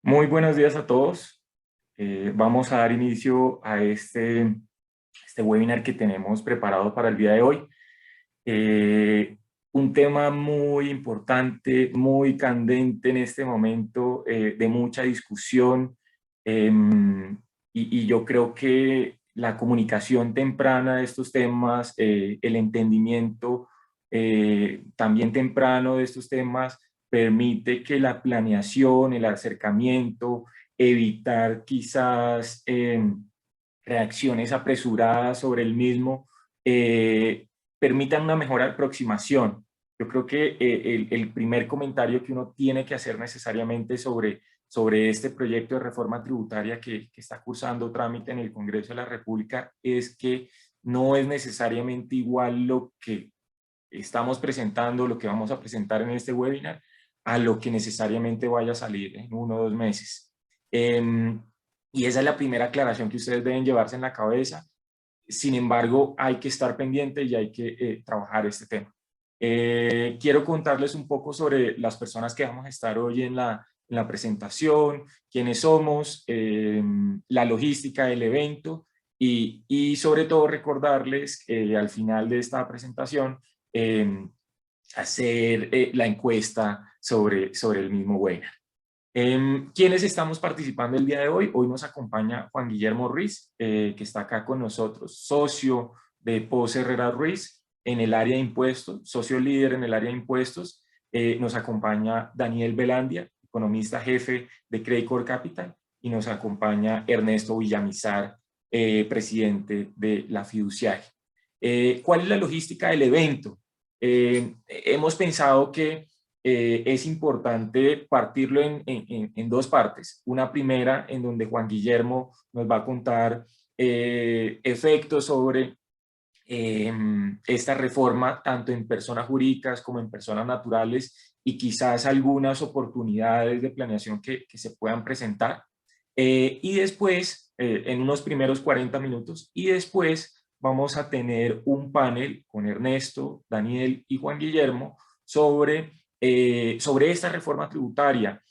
Muy buenos días a todos. Vamos a dar inicio a este webinar que tenemos preparado para el día de hoy. Eh, un tema muy importante, muy candente en este momento, de mucha discusión. Y yo creo que la comunicación temprana de estos temas, el entendimiento también temprano de estos temas, permite que la planeación, el acercamiento, evitar quizás reacciones apresuradas sobre el mismo, permitan una mejor aproximación. Yo creo que el primer comentario que uno tiene que hacer necesariamente sobre este proyecto de reforma tributaria que está cursando trámite en el Congreso de la República es que no es necesariamente igual lo que estamos presentando, lo que vamos a presentar en este webinar, a lo que necesariamente vaya a salir en 1 o 2 meses. Y esa es la primera aclaración que ustedes deben llevarse en la cabeza. Sin embargo, hay que estar pendiente y hay que trabajar este tema. Quiero contarles un poco sobre las personas que vamos a estar hoy en la presentación, quiénes somos, la logística del evento y sobre todo recordarles al final de esta presentación hacer la encuesta sobre el mismo webinar. ¿Quiénes estamos participando el día de hoy? Hoy nos acompaña Juan Guillermo Ruiz, que está acá con nosotros, socio de Pose Herrera Ruiz en el área de impuestos, socio líder en el área de impuestos. Nos acompaña Daniel Velandia, economista jefe de Credit Core Capital, y nos acompaña Ernesto Villamizar, presidente de la fiduciaria. ¿Cuál es la logística del evento? Hemos pensado que es importante partirlo en dos partes. Una primera en donde Juan Guillermo nos va a contar efectos sobre esta reforma, tanto en personas jurídicas como en personas naturales, y quizás algunas oportunidades de planeación que se puedan presentar. Y después, en unos primeros 40 minutos, y después vamos a tener un panel con Ernesto, Daniel y Juan Guillermo sobre esta reforma tributaria,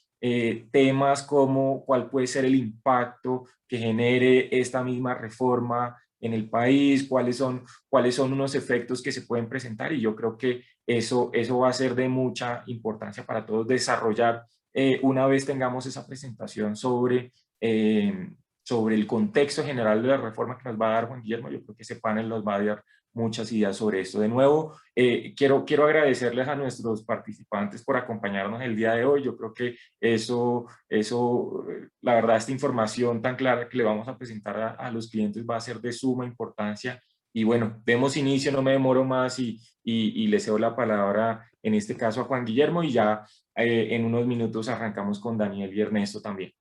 temas como cuál puede ser el impacto que genere esta misma reforma en el país, cuáles son unos efectos que se pueden presentar, y yo creo que eso va a ser de mucha importancia para todos desarrollar una vez tengamos esa presentación sobre el contexto general de la reforma que nos va a dar Juan Guillermo. Yo creo que ese panel nos va a dar muchas ideas sobre esto. De nuevo, quiero agradecerles a nuestros participantes por acompañarnos el día de hoy. Yo creo que la verdad, esta información tan clara que le vamos a presentar a los clientes va a ser de suma importancia. Y bueno, demos inicio, no me demoro más y le cedo la palabra en este caso a Juan Guillermo, y ya en unos minutos arrancamos con Daniel y Ernesto también.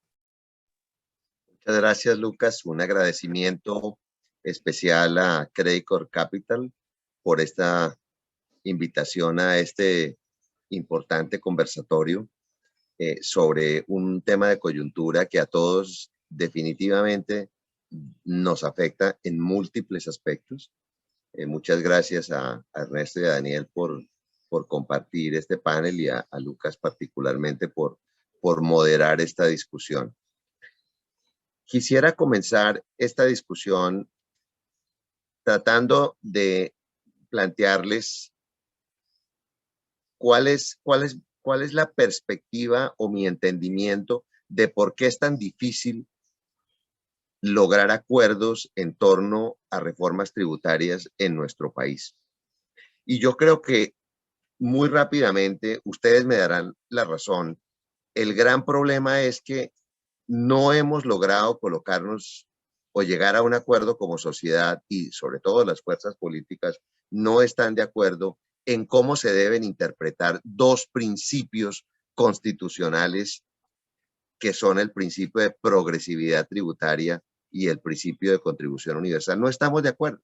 Muchas gracias, Lucas. Un agradecimiento especial a Credit Core Capital por esta invitación a este importante conversatorio sobre un tema de coyuntura que a todos definitivamente nos afecta en múltiples aspectos. Muchas gracias a Ernesto y a Daniel por compartir este panel y a Lucas particularmente por moderar esta discusión. Quisiera comenzar esta discusión tratando de plantearles cuál es la perspectiva o mi entendimiento de por qué es tan difícil lograr acuerdos en torno a reformas tributarias en nuestro país. Y yo creo que muy rápidamente ustedes me darán la razón. El gran problema es que no hemos logrado colocarnos o llegar a un acuerdo como sociedad, y sobre todo las fuerzas políticas no están de acuerdo en cómo se deben interpretar dos principios constitucionales que son el principio de progresividad tributaria y el principio de contribución universal. No estamos de acuerdo.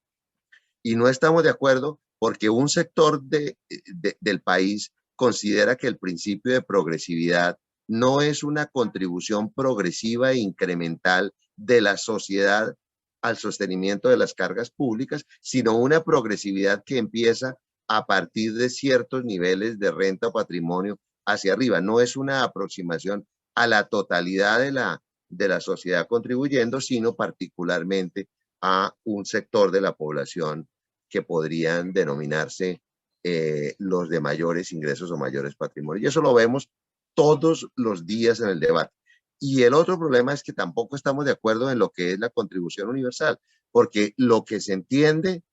Y no estamos de acuerdo porque un sector del país considera que el principio de progresividad no es una contribución progresiva e incremental de la sociedad al sostenimiento de las cargas públicas, sino una progresividad que empieza a partir de ciertos niveles de renta o patrimonio hacia arriba. No es una aproximación a la totalidad de la sociedad contribuyendo, sino particularmente a un sector de la población que podrían denominarse los de mayores ingresos o mayores patrimonios. Y eso lo vemos todos los días en el debate. Y el otro problema es que tampoco estamos de acuerdo en lo que es la contribución universal, porque lo que se entiende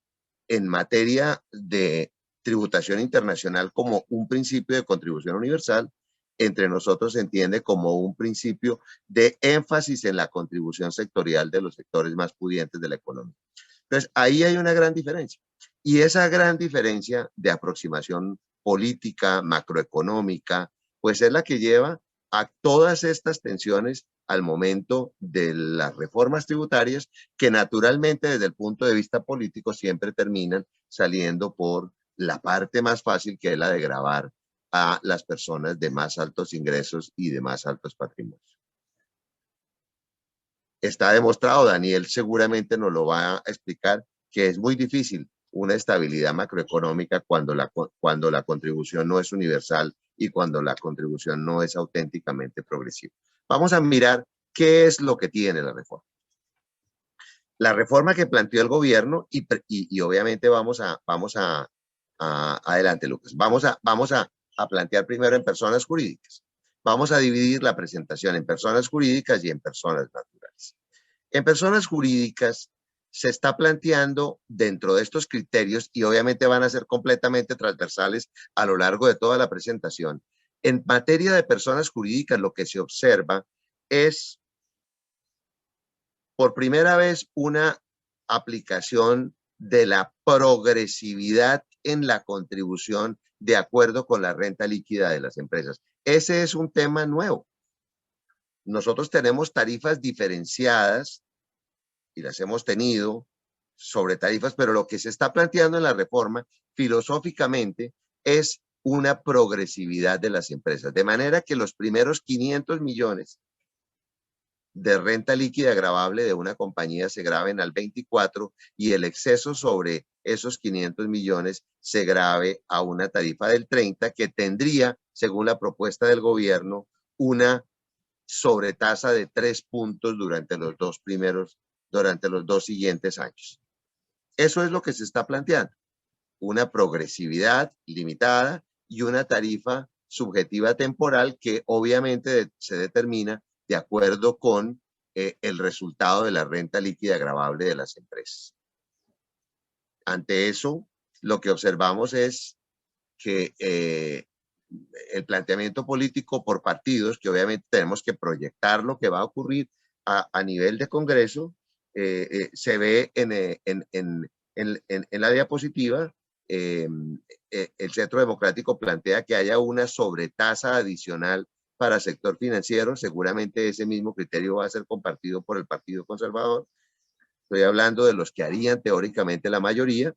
en materia de tributación internacional como un principio de contribución universal, entre nosotros se entiende como un principio de énfasis en la contribución sectorial de los sectores más pudientes de la economía. Entonces, ahí hay una gran diferencia. Y esa gran diferencia de aproximación política, macroeconómica, pues es la que lleva a todas estas tensiones al momento de las reformas tributarias que naturalmente desde el punto de vista político siempre terminan saliendo por la parte más fácil, que es la de gravar a las personas de más altos ingresos y de más altos patrimonios. Está demostrado, Daniel seguramente nos lo va a explicar, que es muy difícil una estabilidad macroeconómica cuando la contribución no es universal y cuando la contribución no es auténticamente progresiva. Vamos a mirar qué es lo que tiene la reforma. La reforma que planteó el gobierno y obviamente vamos a adelante, Lucas. Vamos a plantear primero en personas jurídicas. Vamos a dividir la presentación en personas jurídicas y en personas naturales. En personas jurídicas se está planteando dentro de estos criterios, y obviamente van a ser completamente transversales a lo largo de toda la presentación. En materia de personas jurídicas, lo que se observa es por primera vez una aplicación de la progresividad en la contribución de acuerdo con la renta líquida de las empresas. Ese es un tema nuevo. Nosotros tenemos tarifas diferenciadas y las hemos tenido sobre tarifas, pero lo que se está planteando en la reforma filosóficamente es una progresividad de las empresas, de manera que los primeros 500 millones de renta líquida gravable de una compañía se graven al 24 y el exceso sobre esos 500 millones se grave a una tarifa del 30, que tendría, según la propuesta del gobierno, una sobretasa de 3 puntos durante los dos siguientes años. Eso es lo que se está planteando, una progresividad limitada y una tarifa subjetiva temporal que obviamente se determina de acuerdo con el resultado de la renta líquida gravable de las empresas. Ante eso, lo que observamos es que el planteamiento político por partidos, que obviamente tenemos que proyectar lo que va a ocurrir a nivel de Congreso, se ve en la diapositiva. El Centro Democrático plantea que haya una sobretasa adicional para el sector financiero. Seguramente ese mismo criterio va a ser compartido por el Partido Conservador. Estoy hablando de los que harían teóricamente la mayoría.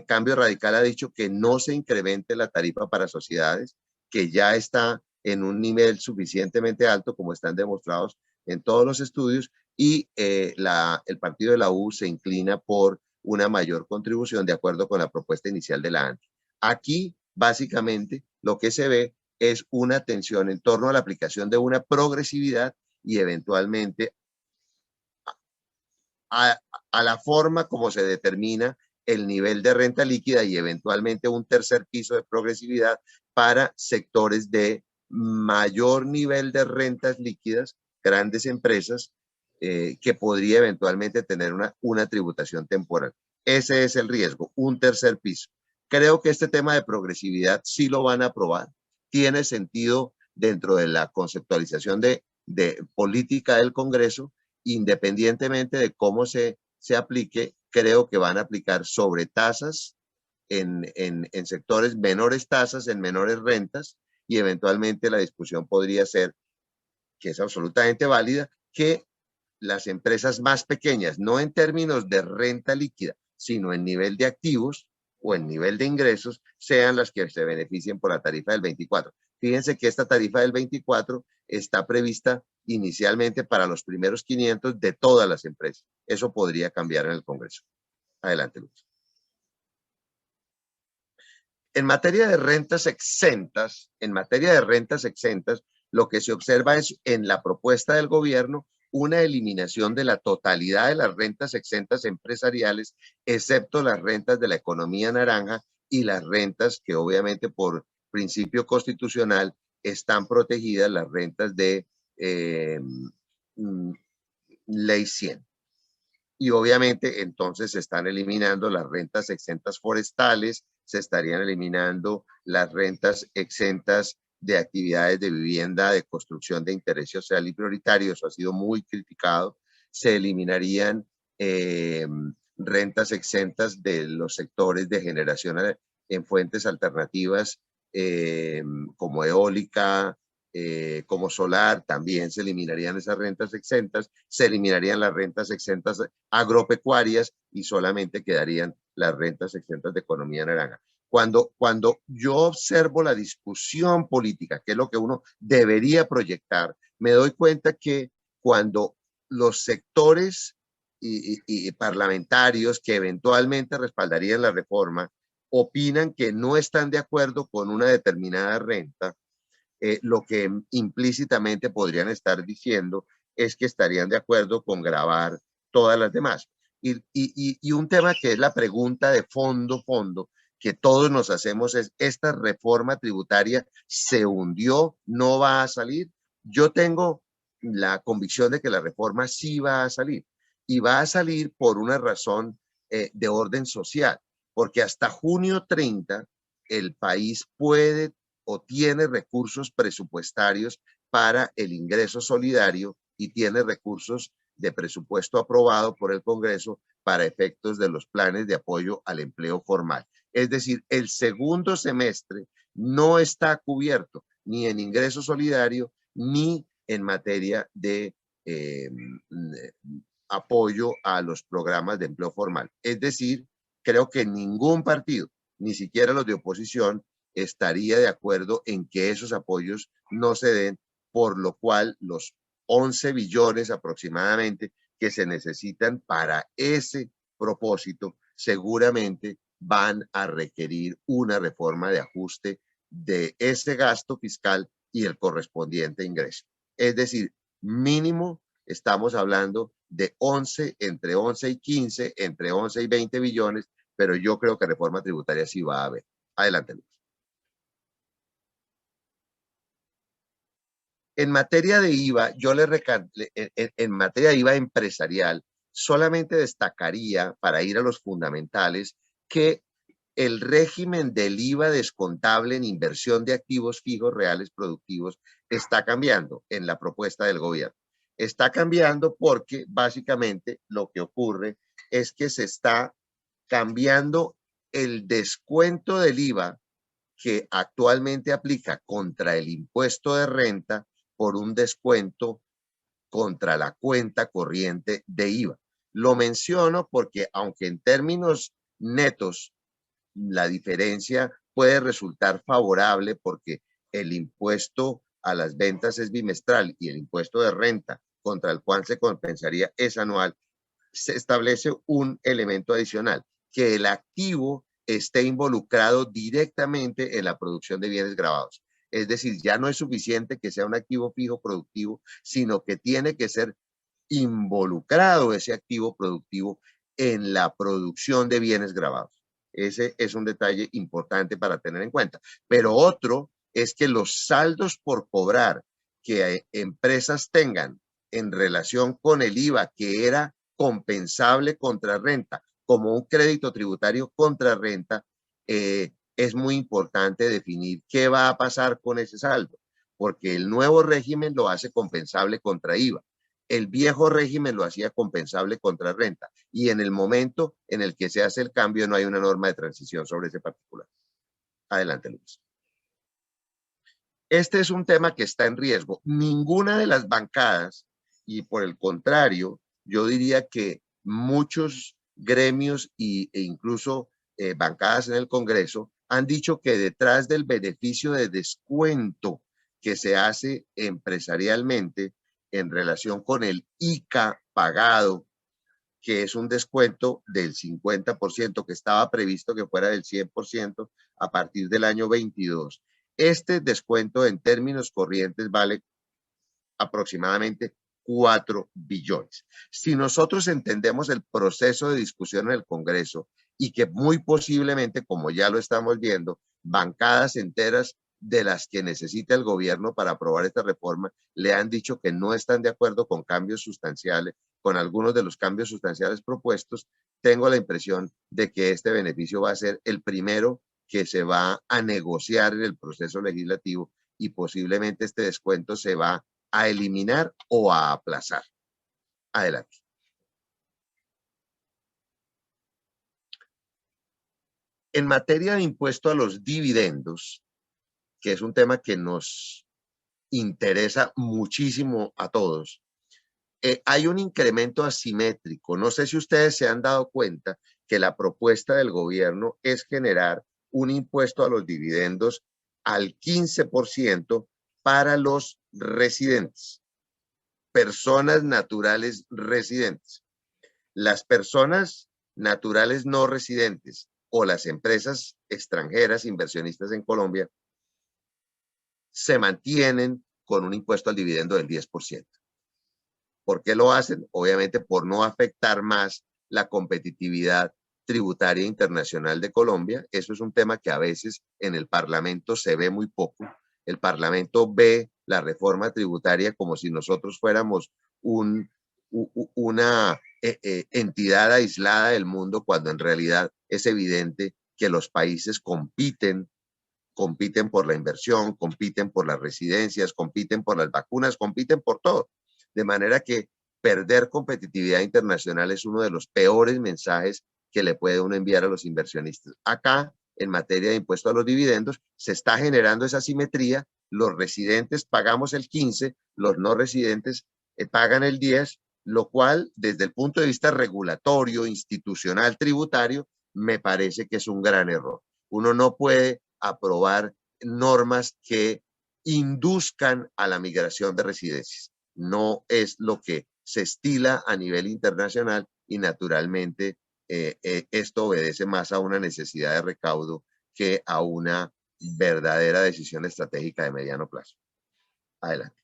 Cambio Radical ha dicho que no se incremente la tarifa para sociedades, que ya está en un nivel suficientemente alto, como están demostrados en todos los estudios, y el partido de la U se inclina por una mayor contribución de acuerdo con la propuesta inicial de la ANTI. Aquí, básicamente, lo que se ve es una tensión en torno a la aplicación de una progresividad y eventualmente a la forma como se determina el nivel de renta líquida y eventualmente un tercer piso de progresividad para sectores de mayor nivel de rentas líquidas, grandes empresas, que podría eventualmente tener una tributación temporal. Ese es el riesgo, un tercer piso. Creo que este tema de progresividad sí lo van a aprobar. Tiene sentido dentro de la conceptualización de política del Congreso, independientemente de cómo se aplique. Creo que van a aplicar sobretasas en sectores, menores tasas en menores rentas, y eventualmente la discusión podría ser, que es absolutamente válida, que las empresas más pequeñas, no en términos de renta líquida, sino en nivel de activos o en nivel de ingresos, sean las que se beneficien por la tarifa del 24. Fíjense que esta tarifa del 24 está prevista inicialmente para los primeros 500 de todas las empresas. Eso podría cambiar en el Congreso. Adelante, Luz. En materia de rentas exentas, Lo que se observa es en la propuesta del gobierno una eliminación de la totalidad de las rentas exentas empresariales, excepto las rentas de la economía naranja y las rentas que obviamente por principio constitucional están protegidas, las rentas de ley 100. Y obviamente entonces se están eliminando las rentas exentas forestales, se estarían eliminando las rentas exentas de actividades de vivienda, de construcción de interés social y prioritario, eso ha sido muy criticado. Se eliminarían rentas exentas de los sectores de generación en fuentes alternativas como eólica, como solar, también se eliminarían esas rentas exentas, se eliminarían las rentas exentas agropecuarias y solamente quedarían las rentas exentas de economía naranja. Cuando yo observo la discusión política, que es lo que uno debería proyectar, me doy cuenta que cuando los sectores y parlamentarios que eventualmente respaldarían la reforma opinan que no están de acuerdo con una determinada renta, lo que implícitamente podrían estar diciendo es que estarían de acuerdo con gravar todas las demás. Y un tema que es la pregunta de fondo, que todos nos hacemos es, ¿esta reforma tributaria se hundió? ¿No va a salir? Yo tengo la convicción de que la reforma sí va a salir. Y va a salir por una razón de orden social, porque hasta junio 30 el país puede o tiene recursos presupuestarios para el ingreso solidario y tiene recursos de presupuesto aprobado por el Congreso para efectos de los planes de apoyo al empleo formal. Es decir, el segundo semestre no está cubierto ni en ingreso solidario ni en materia de apoyo a los programas de empleo formal. Es decir, creo que ningún partido, ni siquiera los de oposición, estaría de acuerdo en que esos apoyos no se den, por lo cual los 11 billones aproximadamente que se necesitan para ese propósito seguramente van a requerir una reforma de ajuste de ese gasto fiscal y el correspondiente ingreso. Es decir, mínimo estamos hablando de 11, entre 11 y 15, entre 11 y 20 billones, pero yo creo que reforma tributaria sí va a haber. Adelante, Luis. En materia de IVA, en materia de IVA empresarial, solamente destacaría, para ir a los fundamentales, que el régimen del IVA descontable en inversión de activos fijos reales productivos está cambiando en la propuesta del gobierno. Está cambiando porque básicamente lo que ocurre es que se está cambiando el descuento del IVA que actualmente aplica contra el impuesto de renta por un descuento contra la cuenta corriente de IVA. Lo menciono porque aunque en términos netos la diferencia puede resultar favorable porque el impuesto a las ventas es bimestral y el impuesto de renta contra el cual se compensaría es anual, se establece un elemento adicional, que el activo esté involucrado directamente en la producción de bienes grabados. Es decir, ya no es suficiente que sea un activo fijo productivo, sino que tiene que ser involucrado ese activo productivo en la producción de bienes grabados. Ese es un detalle importante para tener en cuenta. Pero otro es que los saldos por cobrar que empresas tengan en relación con el IVA, que era compensable contra renta, como un crédito tributario contra renta, es muy importante definir qué va a pasar con ese saldo, porque el nuevo régimen lo hace compensable contra IVA. El viejo régimen lo hacía compensable contra renta y en el momento en el que se hace el cambio no hay una norma de transición sobre ese particular. Adelante, Luis. Este es un tema que está en riesgo. Ninguna de las bancadas, y por el contrario, yo diría que muchos gremios e incluso bancadas en el Congreso han dicho que detrás del beneficio de descuento que se hace empresarialmente en relación con el ICA pagado, que es un descuento del 50% que estaba previsto que fuera del 100% a partir del año 22, Este descuento en términos corrientes vale aproximadamente 4 billones. Si nosotros entendemos el proceso de discusión en el Congreso y que muy posiblemente, como ya lo estamos viendo, bancadas enteras de las que necesita el gobierno para aprobar esta reforma le han dicho que no están de acuerdo con cambios sustanciales, con algunos de los cambios sustanciales propuestos, tengo la impresión de que este beneficio va a ser el primero que se va a negociar en el proceso legislativo y posiblemente este descuento se va a eliminar o a aplazar. Adelante. En materia de impuesto a los dividendos, que es un tema que nos interesa muchísimo a todos, hay un incremento asimétrico. No sé si ustedes se han dado cuenta que la propuesta del gobierno es generar un impuesto a los dividendos al 15% para los residentes, personas naturales residentes. Las personas naturales no residentes o las empresas extranjeras inversionistas en Colombia se mantienen con un impuesto al dividendo del 10%. ¿Por qué lo hacen? Obviamente por no afectar más la competitividad tributaria internacional de Colombia. Eso es un tema que a veces en el Parlamento se ve muy poco. El Parlamento ve la reforma tributaria como si nosotros fuéramos una entidad aislada del mundo, cuando en realidad es evidente que los países compiten por la inversión, compiten por las residencias, compiten por las vacunas, compiten por todo. De manera que perder competitividad internacional es uno de los peores mensajes que le puede uno enviar a los inversionistas. Acá, en materia de impuesto a los dividendos, se está generando esa asimetría. Los residentes pagamos el 15, los no residentes pagan el 10, lo cual desde el punto de vista regulatorio, institucional, tributario, me parece que es un gran error. Uno no puede aprobar normas que induzcan a la migración de residencias. No es lo que se estila a nivel internacional y naturalmente esto obedece más a una necesidad de recaudo que a una verdadera decisión estratégica de mediano plazo. Adelante.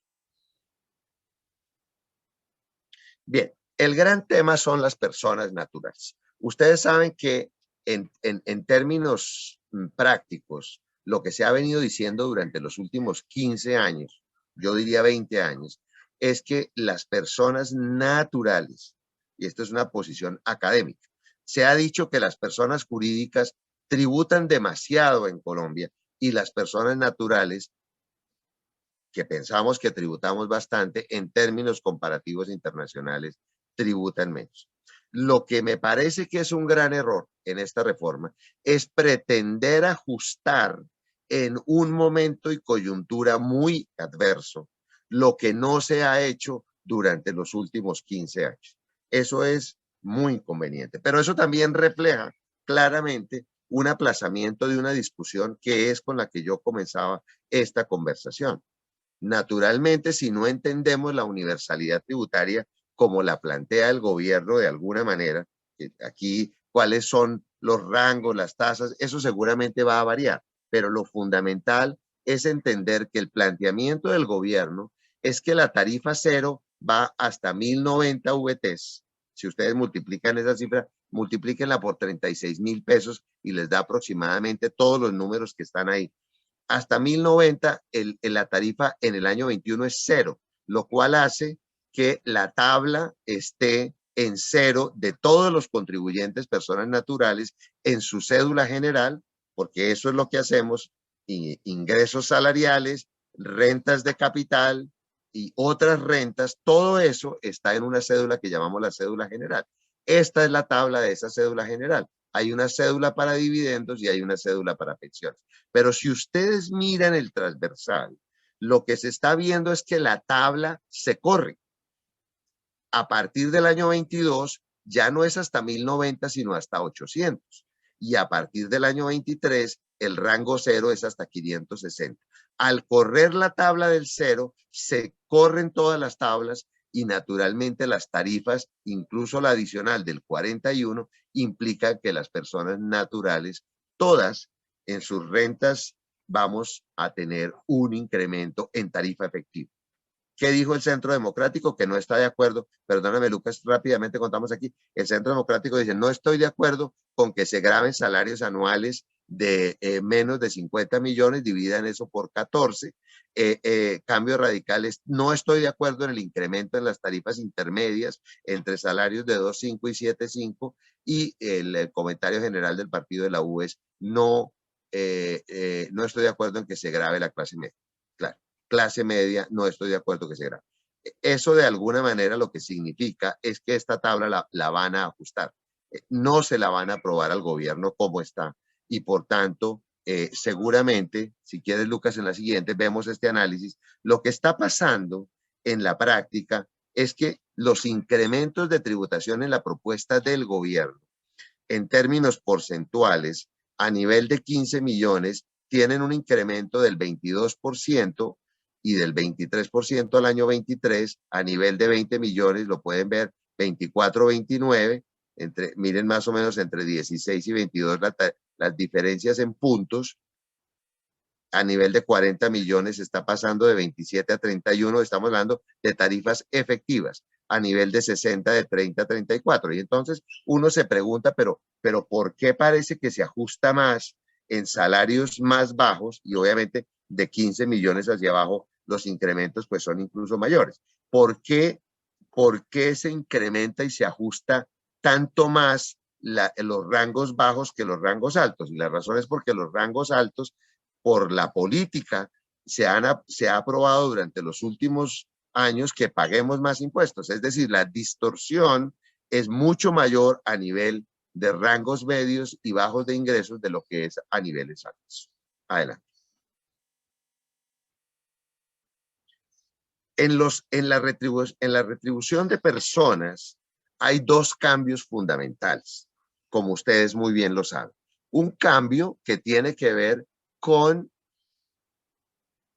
Bien, el gran tema son las personas naturales. Ustedes saben que en términos prácticos, lo que se ha venido diciendo durante los últimos 15 años, yo diría 20 años, es que las personas naturales, y esto es una posición académica, se ha dicho que las personas jurídicas tributan demasiado en Colombia y las personas naturales, que pensamos que tributamos bastante, en términos comparativos internacionales, tributan menos. Lo que me parece que es un gran error en esta reforma es pretender ajustar en un momento y coyuntura muy adverso lo que no se ha hecho durante los últimos 15 años. Eso es muy inconveniente, pero eso también refleja claramente un aplazamiento de una discusión que es con la que yo comenzaba esta conversación. Naturalmente, si no entendemos la universalidad tributaria como la plantea el gobierno de alguna manera, aquí cuáles son los rangos, las tasas, eso seguramente va a variar, pero lo fundamental es entender que el planteamiento del gobierno es que la tarifa cero va hasta 1090 VTs. Si ustedes multiplican esa cifra, multiplíquenla por 36.000 pesos y les da aproximadamente todos los números que están ahí. Hasta 1090 la tarifa en el año 21 es cero, lo cual hace que la tabla esté en cero de todos los contribuyentes, personas naturales, en su cédula general, porque eso es lo que hacemos, ingresos salariales, rentas de capital y otras rentas, todo eso está en una cédula que llamamos la cédula general. Esta es la tabla de esa cédula general. Hay una cédula para dividendos y hay una cédula para pensiones. Pero si ustedes miran el transversal, lo que se está viendo es que la tabla se corre. A partir del año 22 ya no es hasta 1090, sino hasta 800. Y a partir del año 23, el rango cero es hasta 560. Al correr la tabla del cero, se corren todas las tablas y naturalmente las tarifas, incluso la adicional del 41, implican que las personas naturales, todas en sus rentas vamos a tener un incremento en tarifa efectiva. ¿Qué dijo el Centro Democrático? Que no está de acuerdo. Perdóname, Lucas, rápidamente contamos aquí. El Centro Democrático dice, no estoy de acuerdo con que se graben salarios anuales de menos de 50 millones, dividan eso por 14. Cambios radicales, no estoy de acuerdo en el incremento en las tarifas intermedias entre salarios de 2.5 y 7.5. Y el comentario general del partido de la U es, no estoy de acuerdo en que se grave la clase media. Claro, clase media, no estoy de acuerdo que se grave. Eso de alguna manera lo que significa es que esta tabla la van a ajustar. No se la van a aprobar al gobierno como está. Y por tanto, seguramente, si quieres, Lucas, en la siguiente vemos este análisis. Lo que está pasando en la práctica es que los incrementos de tributación en la propuesta del gobierno, en términos porcentuales, a nivel de 15 millones, tienen un incremento del 22% y del 23% al año 23, a nivel de 20 millones, lo pueden ver, 24, 29, miren más o menos entre 16 y 22 las diferencias en puntos. A nivel de 40 millones está pasando de 27 a 31, estamos hablando de tarifas efectivas. A nivel de 60 de 30 a 34. Y entonces uno se pregunta, pero ¿por qué parece que se ajusta más en salarios más bajos? Y obviamente de 15 millones hacia abajo los incrementos pues son incluso mayores. ¿Por qué se incrementa y se ajusta tanto más los rangos bajos que los rangos altos? Y la razón es porque los rangos altos, por la política, se ha aprobado durante los últimos años que paguemos más impuestos. Es decir, la distorsión es mucho mayor a nivel de rangos medios y bajos de ingresos de lo que es a niveles altos. Adelante. En la retribución de personas hay dos cambios fundamentales, como ustedes muy bien lo saben. Un cambio que tiene que ver con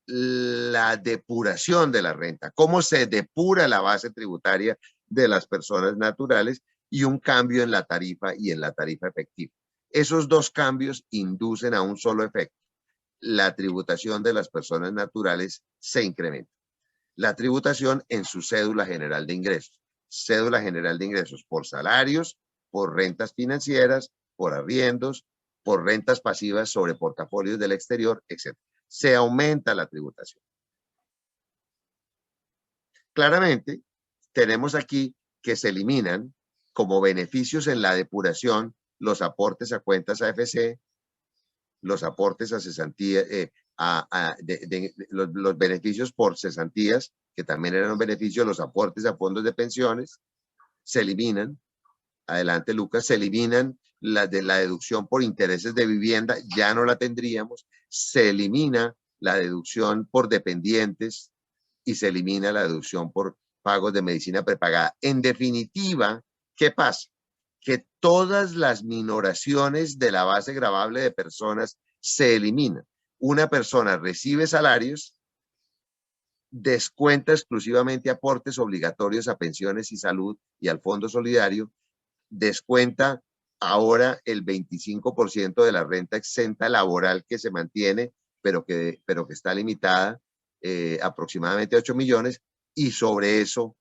la depuración de la renta, cómo se depura la base tributaria de las personas naturales, y un cambio en la tarifa y en la tarifa efectiva. Esos dos cambios inducen a un solo efecto. La tributación de las personas naturales se incrementa. La tributación en su cédula general de ingresos. Cédula general de ingresos por salarios, por rentas financieras, por arriendos, por rentas pasivas sobre portafolios del exterior, etc. Se aumenta la tributación. Claramente, tenemos aquí que se eliminan como beneficios en la depuración los aportes a cuentas AFC, los aportes a cesantía, los beneficios por cesantías, que también eran un beneficio, los aportes a fondos de pensiones, se eliminan. Adelante, Lucas. Se eliminan las de la deducción por intereses de vivienda, ya no la tendríamos. Se elimina la deducción por dependientes y se elimina la deducción por pagos de medicina prepagada. En definitiva, ¿qué pasa? Que todas las minoraciones de la base gravable de personas se eliminan. Una persona recibe salarios, descuenta exclusivamente aportes obligatorios a pensiones y salud y al Fondo Solidario, descuenta ahora el 25% de la renta exenta laboral que se mantiene, pero que está limitada aproximadamente a 8 millones, y sobre eso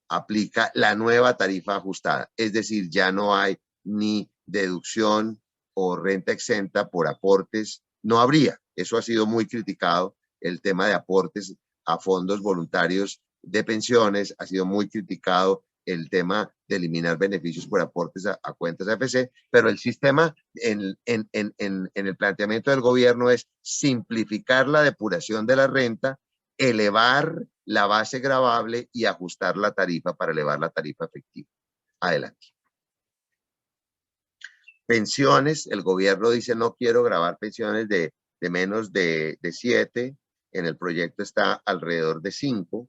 aplica la nueva tarifa ajustada. Es decir, ya no hay ni deducción o renta exenta por aportes, no habría. Eso ha sido muy criticado, el tema de aportes a fondos voluntarios de pensiones, ha sido muy criticado el tema de eliminar beneficios por aportes a cuentas AFC, pero el sistema en el planteamiento del gobierno es simplificar la depuración de la renta, elevar la base gravable y ajustar la tarifa para elevar la tarifa efectiva. Adelante. Pensiones, el gobierno dice no quiero gravar pensiones de menos de 7, en el proyecto está alrededor de 5,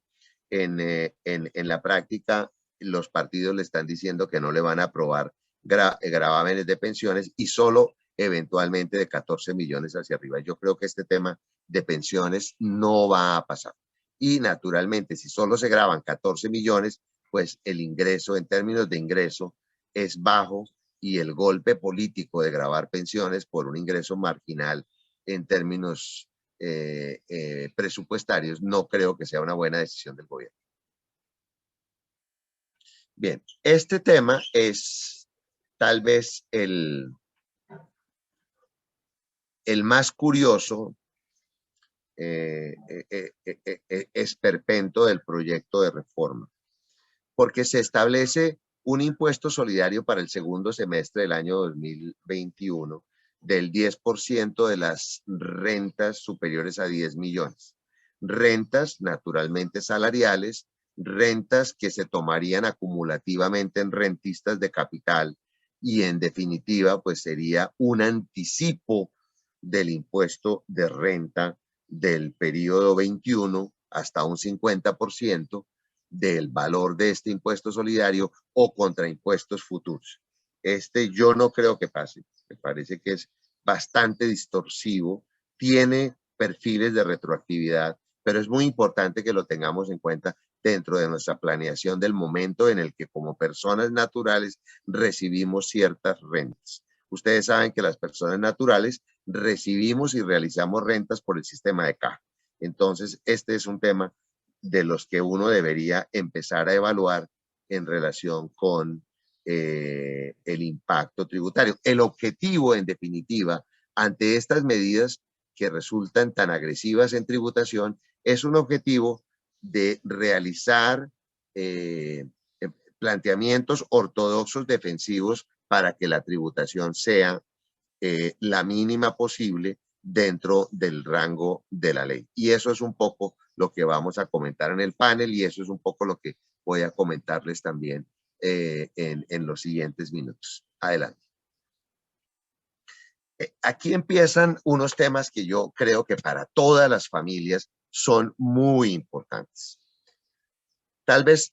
en la práctica los partidos le están diciendo que no le van a aprobar gravámenes de pensiones y solo eventualmente de 14 millones hacia arriba. Yo creo que este tema de pensiones no va a pasar. Y naturalmente, si solo se graban 14 millones, pues el ingreso, en términos de ingreso, es bajo, y el golpe político de gravar pensiones por un ingreso marginal en términos presupuestarios, no creo que sea una buena decisión del gobierno. Bien, este tema es tal vez el más curioso, esperpento del proyecto de reforma, porque se establece un impuesto solidario para el segundo semestre del año 2021 del 10% de las rentas superiores a 10 millones. Rentas naturalmente salariales, rentas que se tomarían acumulativamente en rentistas de capital y en definitiva pues sería un anticipo del impuesto de renta del periodo 21 hasta un 50% del valor de este impuesto solidario o contra impuestos futuros. Yo no creo que pase. Me parece que es bastante distorsivo, tiene perfiles de retroactividad, pero es muy importante que lo tengamos en cuenta dentro de nuestra planeación del momento en el que como personas naturales recibimos ciertas rentas. Ustedes saben que las personas naturales recibimos y realizamos rentas por el sistema de caja. Entonces, este es un tema de los que uno debería empezar a evaluar en relación con el impacto tributario. El objetivo, en definitiva, ante estas medidas que resultan tan agresivas en tributación, es un objetivo de realizar planteamientos ortodoxos defensivos para que la tributación sea la mínima posible dentro del rango de la ley. Y eso es un poco lo que vamos a comentar en el panel y eso es un poco lo que voy a comentarles también en los siguientes minutos. Adelante. Aquí empiezan unos temas que yo creo que para todas las familias son muy importantes. Tal vez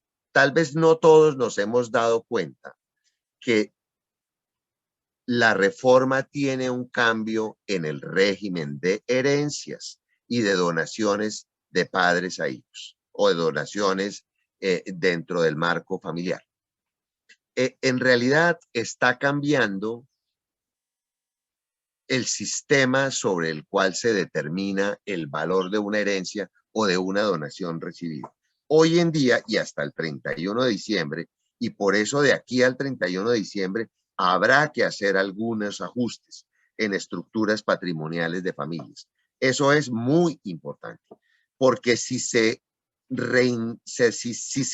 no todos nos hemos dado cuenta que la reforma tiene un cambio en el régimen de herencias y de donaciones de padres a hijos o de donaciones dentro del marco familiar. En realidad está cambiando el sistema sobre el cual se determina el valor de una herencia o de una donación recibida. Hoy en día y hasta el 31 de diciembre, y por eso de aquí al 31 de diciembre habrá que hacer algunos ajustes en estructuras patrimoniales de familias. Eso es muy importante, porque si se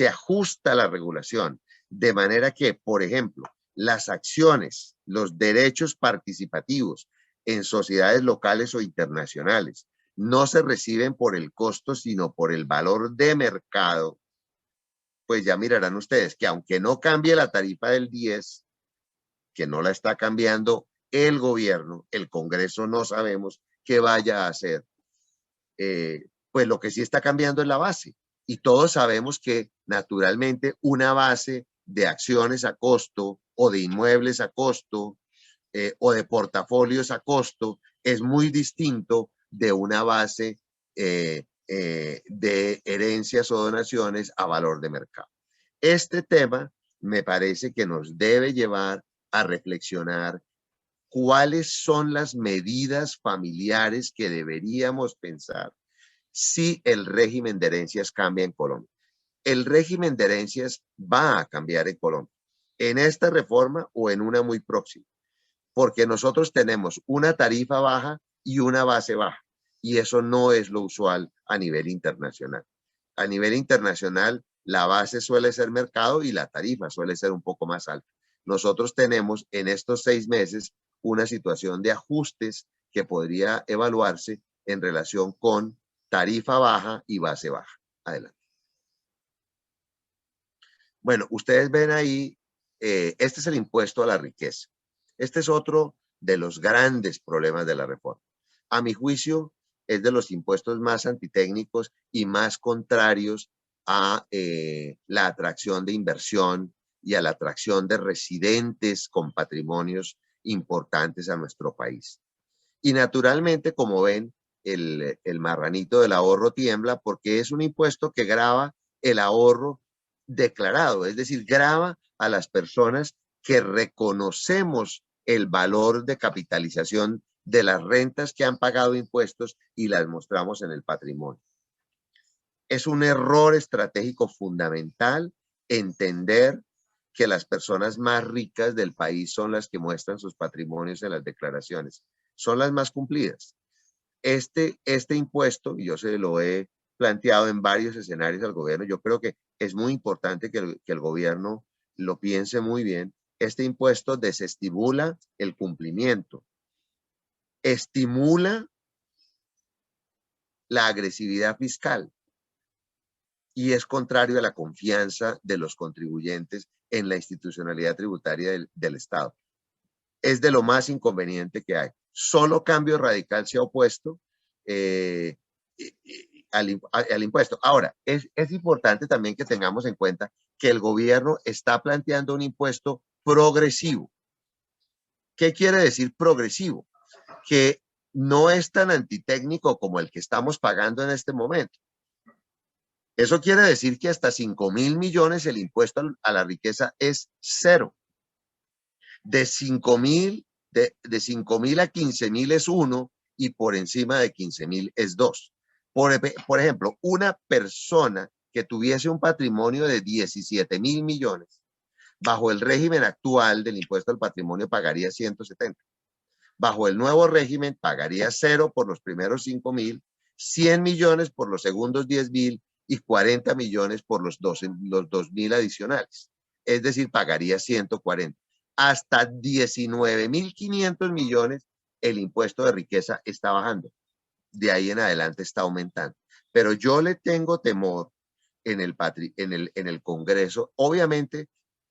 ajusta la regulación de manera que, por ejemplo, las acciones, los derechos participativos en sociedades locales o internacionales no se reciben por el costo, sino por el valor de mercado, pues ya mirarán ustedes que aunque no cambie la tarifa del 10, que no la está cambiando el gobierno, el Congreso no sabemos qué vaya a hacer, pues lo que sí está cambiando es la base. Y todos sabemos que naturalmente una base de acciones a costo o de inmuebles a costo o de portafolios a costo es muy distinto de una base de herencias o donaciones a valor de mercado. Este tema me parece que nos debe llevar a reflexionar cuáles son las medidas familiares que deberíamos pensar si el régimen de herencias cambia en Colombia. El régimen de herencias va a cambiar en Colombia, en esta reforma o en una muy próxima, porque nosotros tenemos una tarifa baja y una base baja, y eso no es lo usual a nivel internacional. A nivel internacional, la base suele ser mercado y la tarifa suele ser un poco más alta. Nosotros tenemos en estos 6 meses una situación de ajustes que podría evaluarse en relación con tarifa baja y base baja. Adelante. Bueno, ustedes ven ahí, este es el impuesto a la riqueza. Este es otro de los grandes problemas de la reforma. A mi juicio, es de los impuestos más antitécnicos y más contrarios a la atracción de inversión y a la atracción de residentes con patrimonios importantes a nuestro país. Y naturalmente, como ven, el marranito del ahorro tiembla porque es un impuesto que grava el ahorro declarado, es decir, grava a las personas que reconocemos el valor de capitalización de las rentas que han pagado impuestos y las mostramos en el patrimonio. Es un error estratégico fundamental entender que las personas más ricas del país son las que muestran sus patrimonios en las declaraciones. Son las más cumplidas. Este impuesto, y yo se lo he planteado en varios escenarios al gobierno, yo creo que es muy importante que el gobierno lo piense muy bien. Este impuesto desestimula el cumplimiento, estimula la agresividad fiscal y es contrario a la confianza de los contribuyentes en la institucionalidad tributaria del Estado. Es de lo más inconveniente que hay. Solo Cambio Radical se ha opuesto al impuesto. Ahora, es importante también que tengamos en cuenta que el gobierno está planteando un impuesto progresivo. ¿Qué quiere decir progresivo? Que no es tan antitécnico como el que estamos pagando en este momento. Eso quiere decir que hasta 5.000 millones el impuesto a la riqueza es cero. De 5.000 a 15.000 es 1 y por encima de 15.000 es 2. Por ejemplo, una persona que tuviese un patrimonio de 17.000 millones, bajo el régimen actual del impuesto al patrimonio pagaría 170. Bajo el nuevo régimen pagaría 0 por los primeros 5.000, 100 millones por los segundos 10.000 y 40 millones por los 2.000 adicionales. Es decir, pagaría 140. Hasta 19.500 millones el impuesto de riqueza está bajando. De ahí en adelante está aumentando. Pero yo le tengo temor en el Congreso. Obviamente,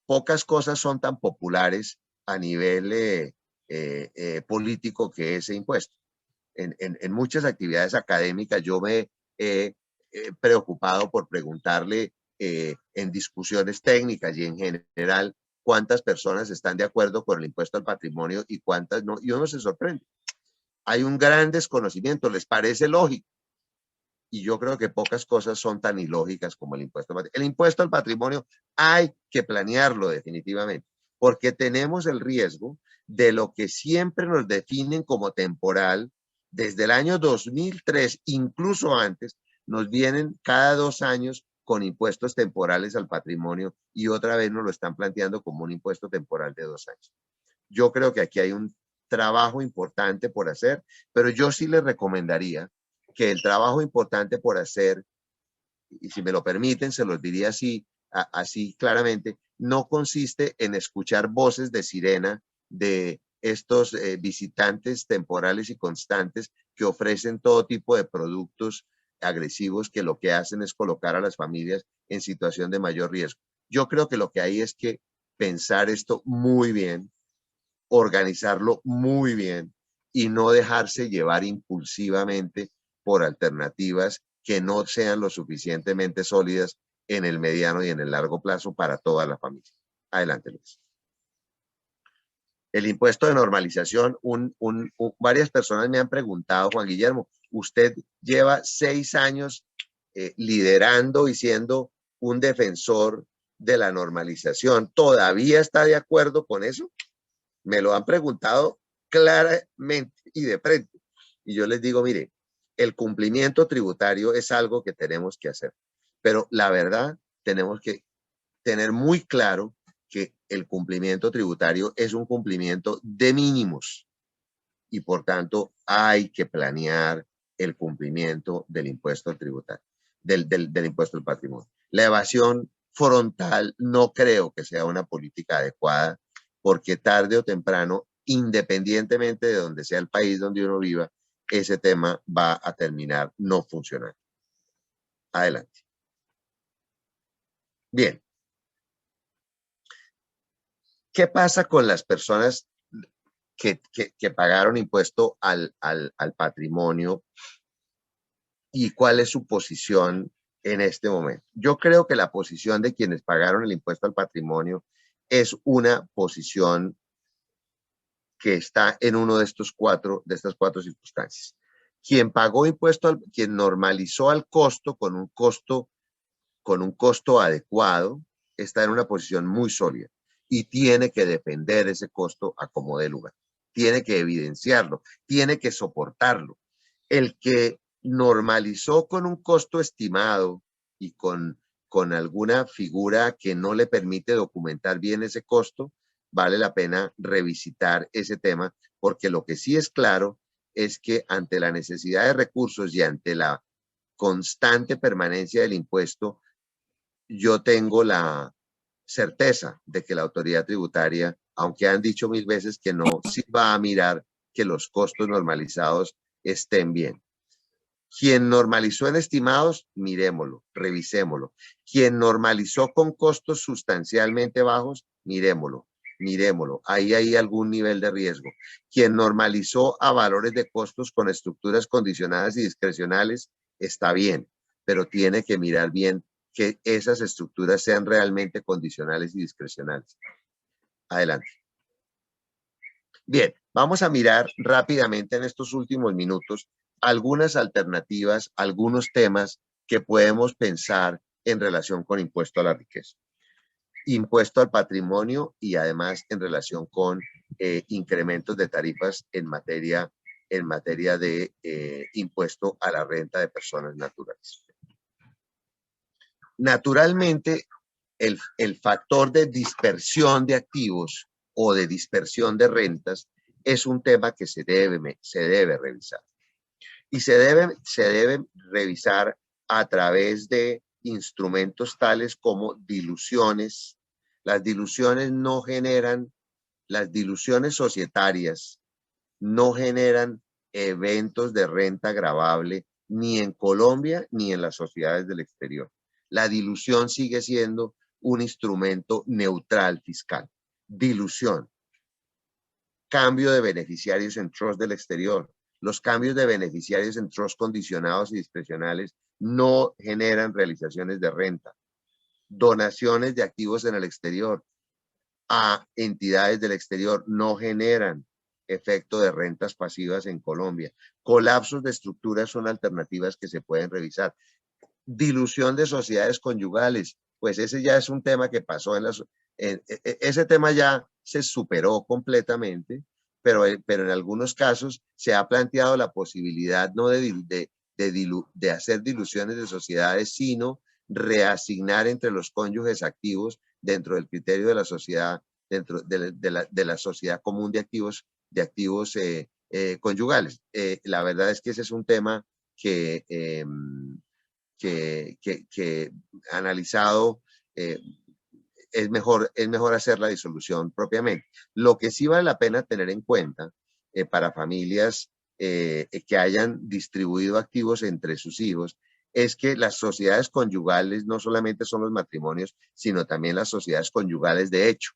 pocas cosas son tan populares a nivel político que ese impuesto. En muchas actividades académicas yo me he preocupado por preguntarle en discusiones técnicas y en general cuántas personas están de acuerdo con el impuesto al patrimonio y cuántas no, y uno se sorprende. Hay un gran desconocimiento, les parece lógico. Y yo creo que pocas cosas son tan ilógicas como el impuesto al patrimonio. El impuesto al patrimonio hay que planearlo definitivamente, porque tenemos el riesgo de lo que siempre nos definen como temporal. Desde el año 2003, incluso antes, nos vienen cada 2 años con impuestos temporales al patrimonio y otra vez nos lo están planteando como un impuesto temporal de 2 años. Yo creo que aquí hay un trabajo importante por hacer, pero yo sí les recomendaría que el trabajo importante por hacer, y si me lo permiten, se los diría así claramente, no consiste en escuchar voces de sirena de estos visitantes temporales y constantes que ofrecen todo tipo de productos agresivos que lo que hacen es colocar a las familias en situación de mayor riesgo. Yo creo que lo que hay es que pensar esto muy bien, organizarlo muy bien y no dejarse llevar impulsivamente por alternativas que no sean lo suficientemente sólidas en el mediano y en el largo plazo para toda la familia. Adelante, Luis. El impuesto de normalización, varias personas me han preguntado, Juan Guillermo, usted lleva 6 años liderando y siendo un defensor de la normalización. ¿Todavía está de acuerdo con eso? Me lo han preguntado claramente y de frente. Y yo les digo, mire, el cumplimiento tributario es algo que tenemos que hacer. Pero la verdad, tenemos que tener muy claro que el cumplimiento tributario es un cumplimiento de mínimos. Y por tanto, hay que planear el cumplimiento del impuesto tributario, del impuesto al patrimonio. La evasión frontal no creo que sea una política adecuada, porque tarde o temprano, independientemente de donde sea el país donde uno viva, ese tema va a terminar no funcionando. Adelante. Bien. ¿Qué pasa con las personas que pagaron impuesto al patrimonio y cuál es su posición en este momento? Yo creo que la posición de quienes pagaron el impuesto al patrimonio es una posición que está en uno de estas cuatro circunstancias. Quien pagó impuesto, quien normalizó al costo con un costo adecuado, está en una posición muy sólida y tiene que defender ese costo a como dé lugar. tiene que evidenciarlo, tiene que soportarlo. El que normalizó con un costo estimado y con alguna figura que no le permite documentar bien ese costo, vale la pena revisitar ese tema, porque lo que sí es claro es que ante la necesidad de recursos y ante la constante permanencia del impuesto, yo tengo la certeza de que la autoridad tributaria, aunque han dicho 1000 veces que no, sí va a mirar que los costos normalizados estén bien. Quien normalizó en estimados, miremoslo, revisémoslo. Quien normalizó con costos sustancialmente bajos, miremoslo, miremoslo. Ahí hay algún nivel de riesgo. Quien normalizó a valores de costos con estructuras condicionadas y discrecionales, está bien, pero tiene que mirar bien que esas estructuras sean realmente condicionales y discrecionales. Adelante. Bien, vamos a mirar rápidamente en estos últimos minutos algunas alternativas, algunos temas que podemos pensar en relación con impuesto a la riqueza, impuesto al patrimonio y además en relación con incrementos de tarifas en materia de impuesto a la renta de personas naturales. Naturalmente, el factor de dispersión de activos o de dispersión de rentas es un tema que se debe revisar. Y se debe revisar a través de instrumentos tales como diluciones. Las diluciones no generan, las diluciones societarias no generan eventos de renta gravable ni en Colombia ni en las sociedades del exterior. La dilución sigue siendo un instrumento neutral fiscal. Dilución. Cambio de beneficiarios en trust del exterior. Los cambios de beneficiarios en trust condicionados y discrecionales no generan realizaciones de renta. Donaciones de activos en el exterior a entidades del exterior no generan efecto de rentas pasivas en Colombia. Colapsos de estructuras son alternativas que se pueden revisar. Dilución de sociedades conyugales, pues ese ya es un tema que pasó ese tema ya se superó completamente, pero en algunos casos se ha planteado la posibilidad no de hacer diluciones de sociedades, sino reasignar entre los cónyuges activos dentro del criterio de la sociedad, dentro de la sociedad común de activos conyugales. La verdad es que ese es un tema que analizado es mejor hacer la disolución propiamente. Lo que sí vale la pena tener en cuenta para familias que hayan distribuido activos entre sus hijos es que las sociedades conyugales no solamente son los matrimonios, sino también las sociedades conyugales de hecho.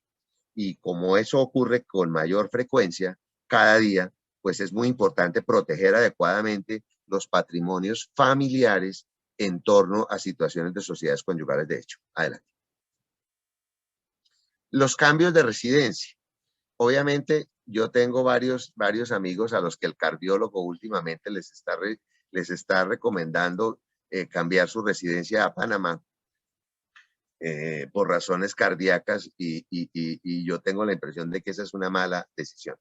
Y como eso ocurre con mayor frecuencia cada día, pues es muy importante proteger adecuadamente los patrimonios familiares en torno a situaciones de sociedades conyugales de hecho. Adelante. Los cambios de residencia. Obviamente, yo tengo varios amigos a los que el cardiólogo últimamente les está recomendando cambiar su residencia a Panamá por razones cardíacas y yo tengo la impresión de que esa es una mala decisión.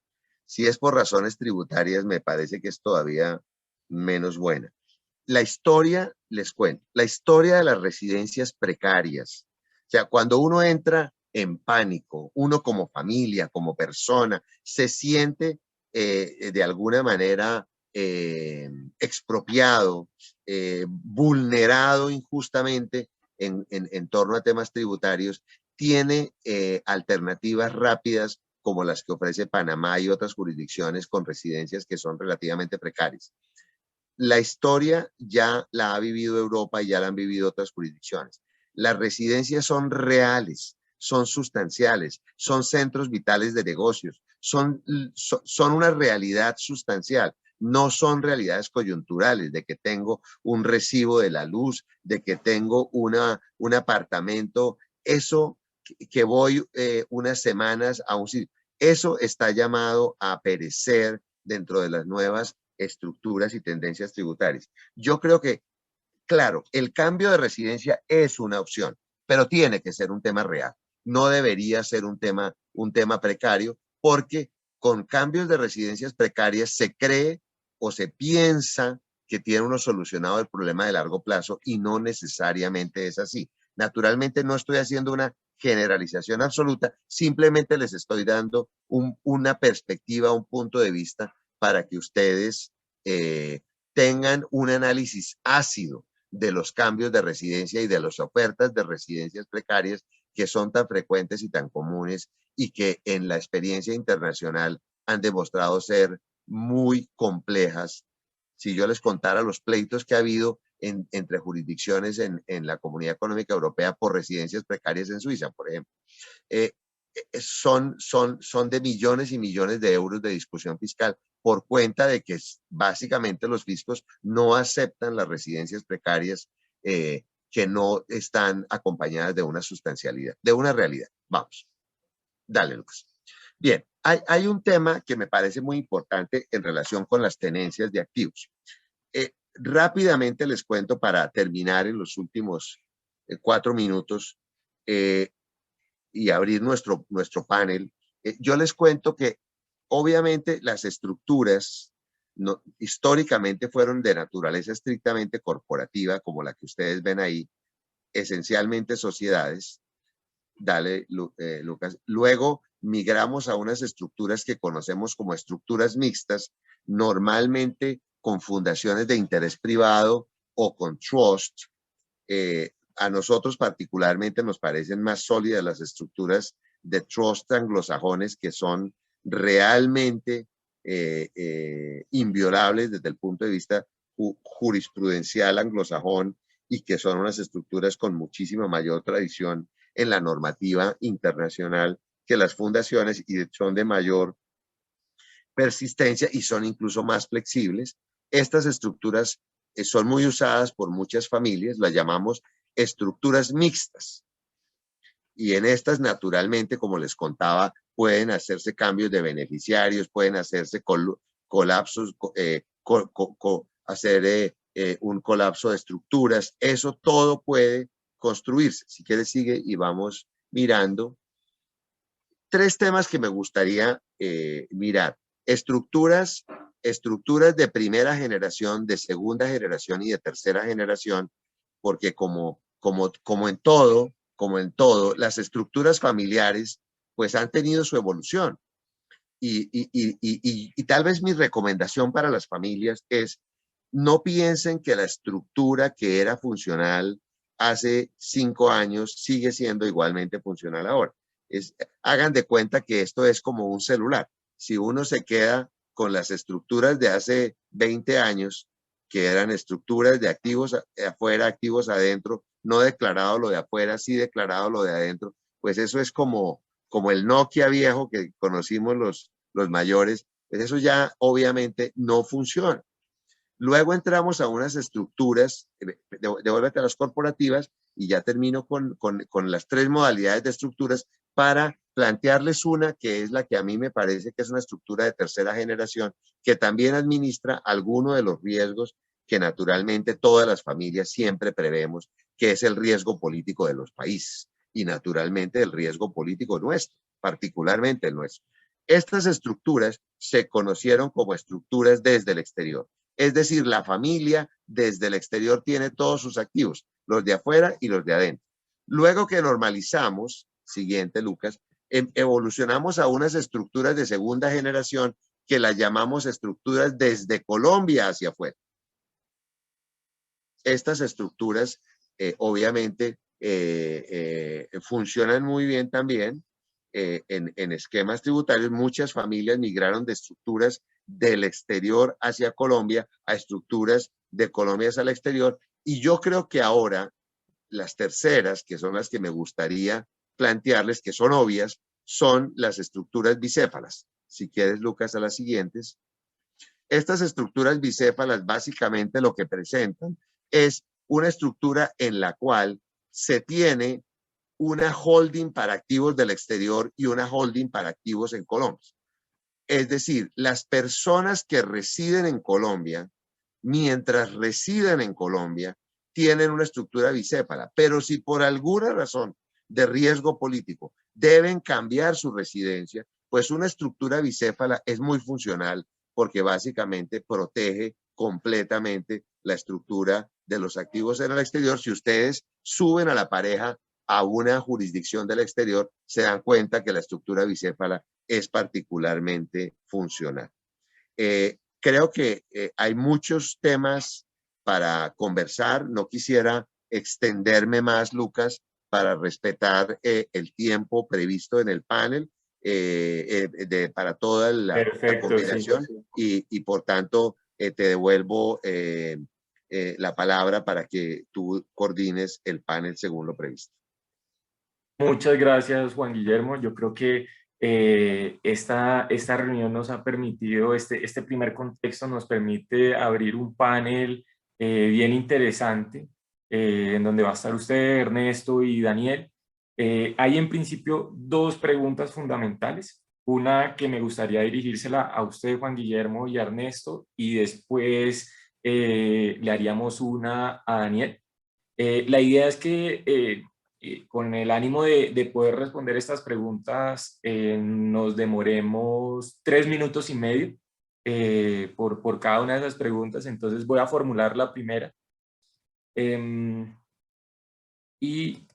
Si es por razones tributarias, me parece que es todavía menos buena. La historia, les cuento, la historia de las residencias precarias. O sea, cuando uno entra en pánico, uno como familia, como persona, se siente de alguna manera expropiado, vulnerado injustamente en torno a temas tributarios, tiene alternativas rápidas como las que ofrece Panamá y otras jurisdicciones con residencias que son relativamente precarias. La historia ya la ha vivido Europa y ya la han vivido otras jurisdicciones. Las residencias son reales, son sustanciales, son centros vitales de negocios, son una realidad sustancial, no son realidades coyunturales de que tengo un recibo de la luz, de que tengo un apartamento, eso que voy unas semanas a un sitio, eso está llamado a perecer dentro de las nuevas estructuras y tendencias tributarias. Yo creo que, claro, el cambio de residencia es una opción, pero tiene que ser un tema real. No debería ser un tema precario, porque con cambios de residencias precarias se cree o se piensa que tiene uno solucionado el problema de largo plazo y no necesariamente es así. Naturalmente no estoy haciendo una generalización absoluta, simplemente les estoy dando una perspectiva, un punto de vista para que ustedes tengan un análisis ácido de los cambios de residencia y de las ofertas de residencias precarias que son tan frecuentes y tan comunes y que en la experiencia internacional han demostrado ser muy complejas. Si yo les contara los pleitos que ha habido entre jurisdicciones en la Comunidad Económica Europea por residencias precarias en Suiza, por ejemplo, son de millones y millones de euros de discusión fiscal por cuenta de que básicamente los fiscos no aceptan las residencias precarias que no están acompañadas de una sustancialidad, de una realidad. Vamos, dale, Lucas. Bien, hay un tema que me parece muy importante en relación con las tenencias de activos. Rápidamente les cuento para terminar en los últimos 4 minutos y abrir nuestro panel. Yo les cuento que obviamente las estructuras históricamente fueron de naturaleza estrictamente corporativa, como la que ustedes ven ahí, esencialmente sociedades. Dale, Lucas. Luego migramos a unas estructuras que conocemos como estructuras mixtas, normalmente con fundaciones de interés privado o con trust. A nosotros particularmente nos parecen más sólidas las estructuras de trust anglosajones, que son realmente inviolables desde el punto de vista jurisprudencial anglosajón y que son unas estructuras con muchísima mayor tradición en la normativa internacional que las fundaciones y son de mayor persistencia y son incluso más flexibles. Estas estructuras son muy usadas por muchas familias, las llamamos estructuras mixtas. Y en estas, naturalmente, como les contaba, pueden hacerse cambios de beneficiarios, pueden hacerse colapsos, hacer un colapso de estructuras. Eso todo puede construirse. Si quieres, sigue y vamos mirando. 3 temas que me gustaría mirar. Estructuras de primera generación, de segunda generación y de tercera generación, porque como en todo, las estructuras familiares pues han tenido su evolución. Y tal vez mi recomendación para las familias es: no piensen que la estructura que era funcional hace 5 años sigue siendo igualmente funcional ahora. Hagan de cuenta que esto es como un celular. Si uno se queda con las estructuras de hace 20 años, que eran estructuras de activos afuera, activos adentro, no declarado lo de afuera, sí declarado lo de adentro, pues eso es como el Nokia viejo que conocimos los mayores, pues eso ya obviamente no funciona. Luego entramos a unas estructuras, devuélvete a las corporativas, y ya termino con las 3 modalidades de estructuras para plantearles una que es la que a mí me parece que es una estructura de tercera generación, que también administra alguno de los riesgos que naturalmente todas las familias siempre prevemos, que es el riesgo político de los países y naturalmente el riesgo político nuestro, particularmente el nuestro. Estas estructuras se conocieron como estructuras desde el exterior. Es decir, la familia desde el exterior tiene todos sus activos, los de afuera y los de adentro. Luego que normalizamos, siguiente Lucas, evolucionamos a unas estructuras de segunda generación que las llamamos estructuras desde Colombia hacia afuera. Estas estructuras obviamente funcionan muy bien también en esquemas tributarios. Muchas familias migraron de estructuras del exterior hacia Colombia a estructuras de Colombia hacia el exterior, y yo creo que ahora las terceras, que son las que me gustaría plantearles, que son obvias, son las estructuras bicéfalas. Si quieres, Lucas, a las siguientes. Estas estructuras bicéfalas básicamente lo que presentan es una estructura en la cual se tiene una holding para activos del exterior y una holding para activos en Colombia. Es decir, las personas que residen en Colombia, mientras residen en Colombia, tienen una estructura bicéfala, pero si por alguna razón de riesgo político deben cambiar su residencia, Pues una estructura bicéfala es muy funcional porque básicamente protege completamente la estructura de los activos en el exterior. Si ustedes suben a la pareja a una jurisdicción del exterior, se dan cuenta que la estructura bicéfala es particularmente funcional. Creo que hay muchos temas para conversar. No quisiera extenderme más, Lucas, para respetar el tiempo previsto en el panel para toda la Perfecto, sí. combinación y por tanto te devuelvo la palabra para que tú coordines el panel según lo previsto. Muchas gracias, Juan Guillermo. Yo creo que esta reunión nos ha permitido, este primer contexto nos permite abrir un panel bien interesante, en donde va a estar usted, Ernesto y Daniel. Hay en principio dos preguntas fundamentales. Una que me gustaría dirigírsela a usted, Juan Guillermo y a Ernesto, y después le haríamos una a Daniel. La idea es que con el ánimo de poder responder estas preguntas, nos demoremos 3 minutos y medio por cada una de esas preguntas. Entonces voy a formular la primera y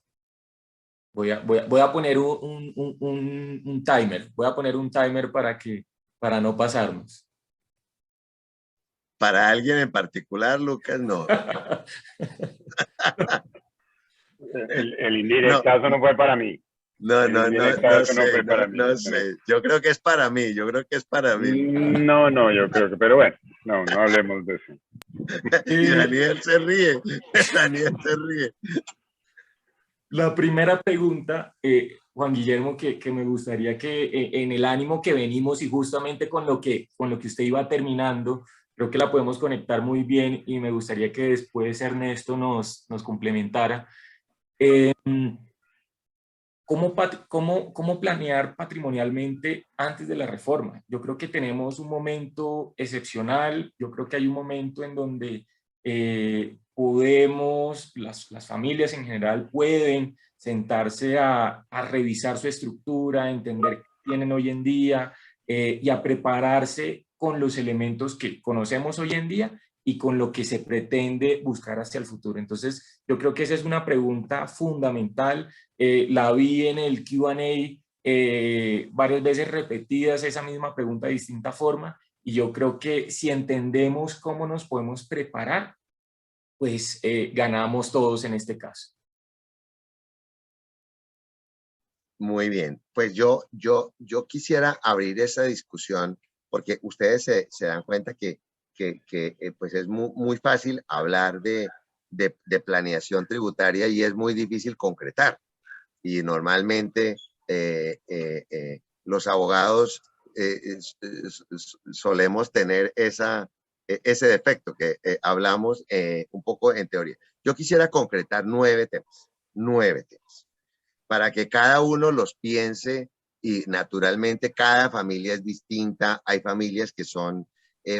voy a poner un timer. Voy a poner un timer para no pasarnos. Para alguien en particular, Lucas, no. El indirectazo no fue para mí. No, El no, no, indirectazo no no sé, fue para mí. no sé. Yo creo que es para mí, yo creo que es para mí. No, no, yo creo que, pero bueno, no hablemos de eso. Y Daniel se ríe, Daniel se ríe. La primera pregunta, Juan Guillermo, que me gustaría que en el ánimo que venimos y justamente con lo que usted iba terminando, creo que la podemos conectar muy bien y me gustaría que después Ernesto nos complementara. ¿Cómo planear patrimonialmente antes de la reforma? Yo creo que tenemos un momento excepcional, yo creo que hay un momento en donde las familias en general pueden sentarse a revisar su estructura, a entender qué tienen hoy en día y a prepararse con los elementos que conocemos hoy en día y con lo que se pretende buscar hacia el futuro. Entonces, yo creo que esa es una pregunta fundamental. La vi en el Q&A varias veces repetidas, esa misma pregunta de distinta forma, y yo creo que si entendemos cómo nos podemos preparar, pues ganamos todos en este caso. Muy bien, pues yo quisiera abrir esa discusión porque ustedes se dan cuenta que pues es muy fácil hablar de planeación tributaria y es muy difícil concretar. Y normalmente los abogados solemos tener ese defecto que hablamos un poco en teoría. Yo quisiera concretar 9 temas, para que cada uno los piense y naturalmente cada familia es distinta. Hay familias que son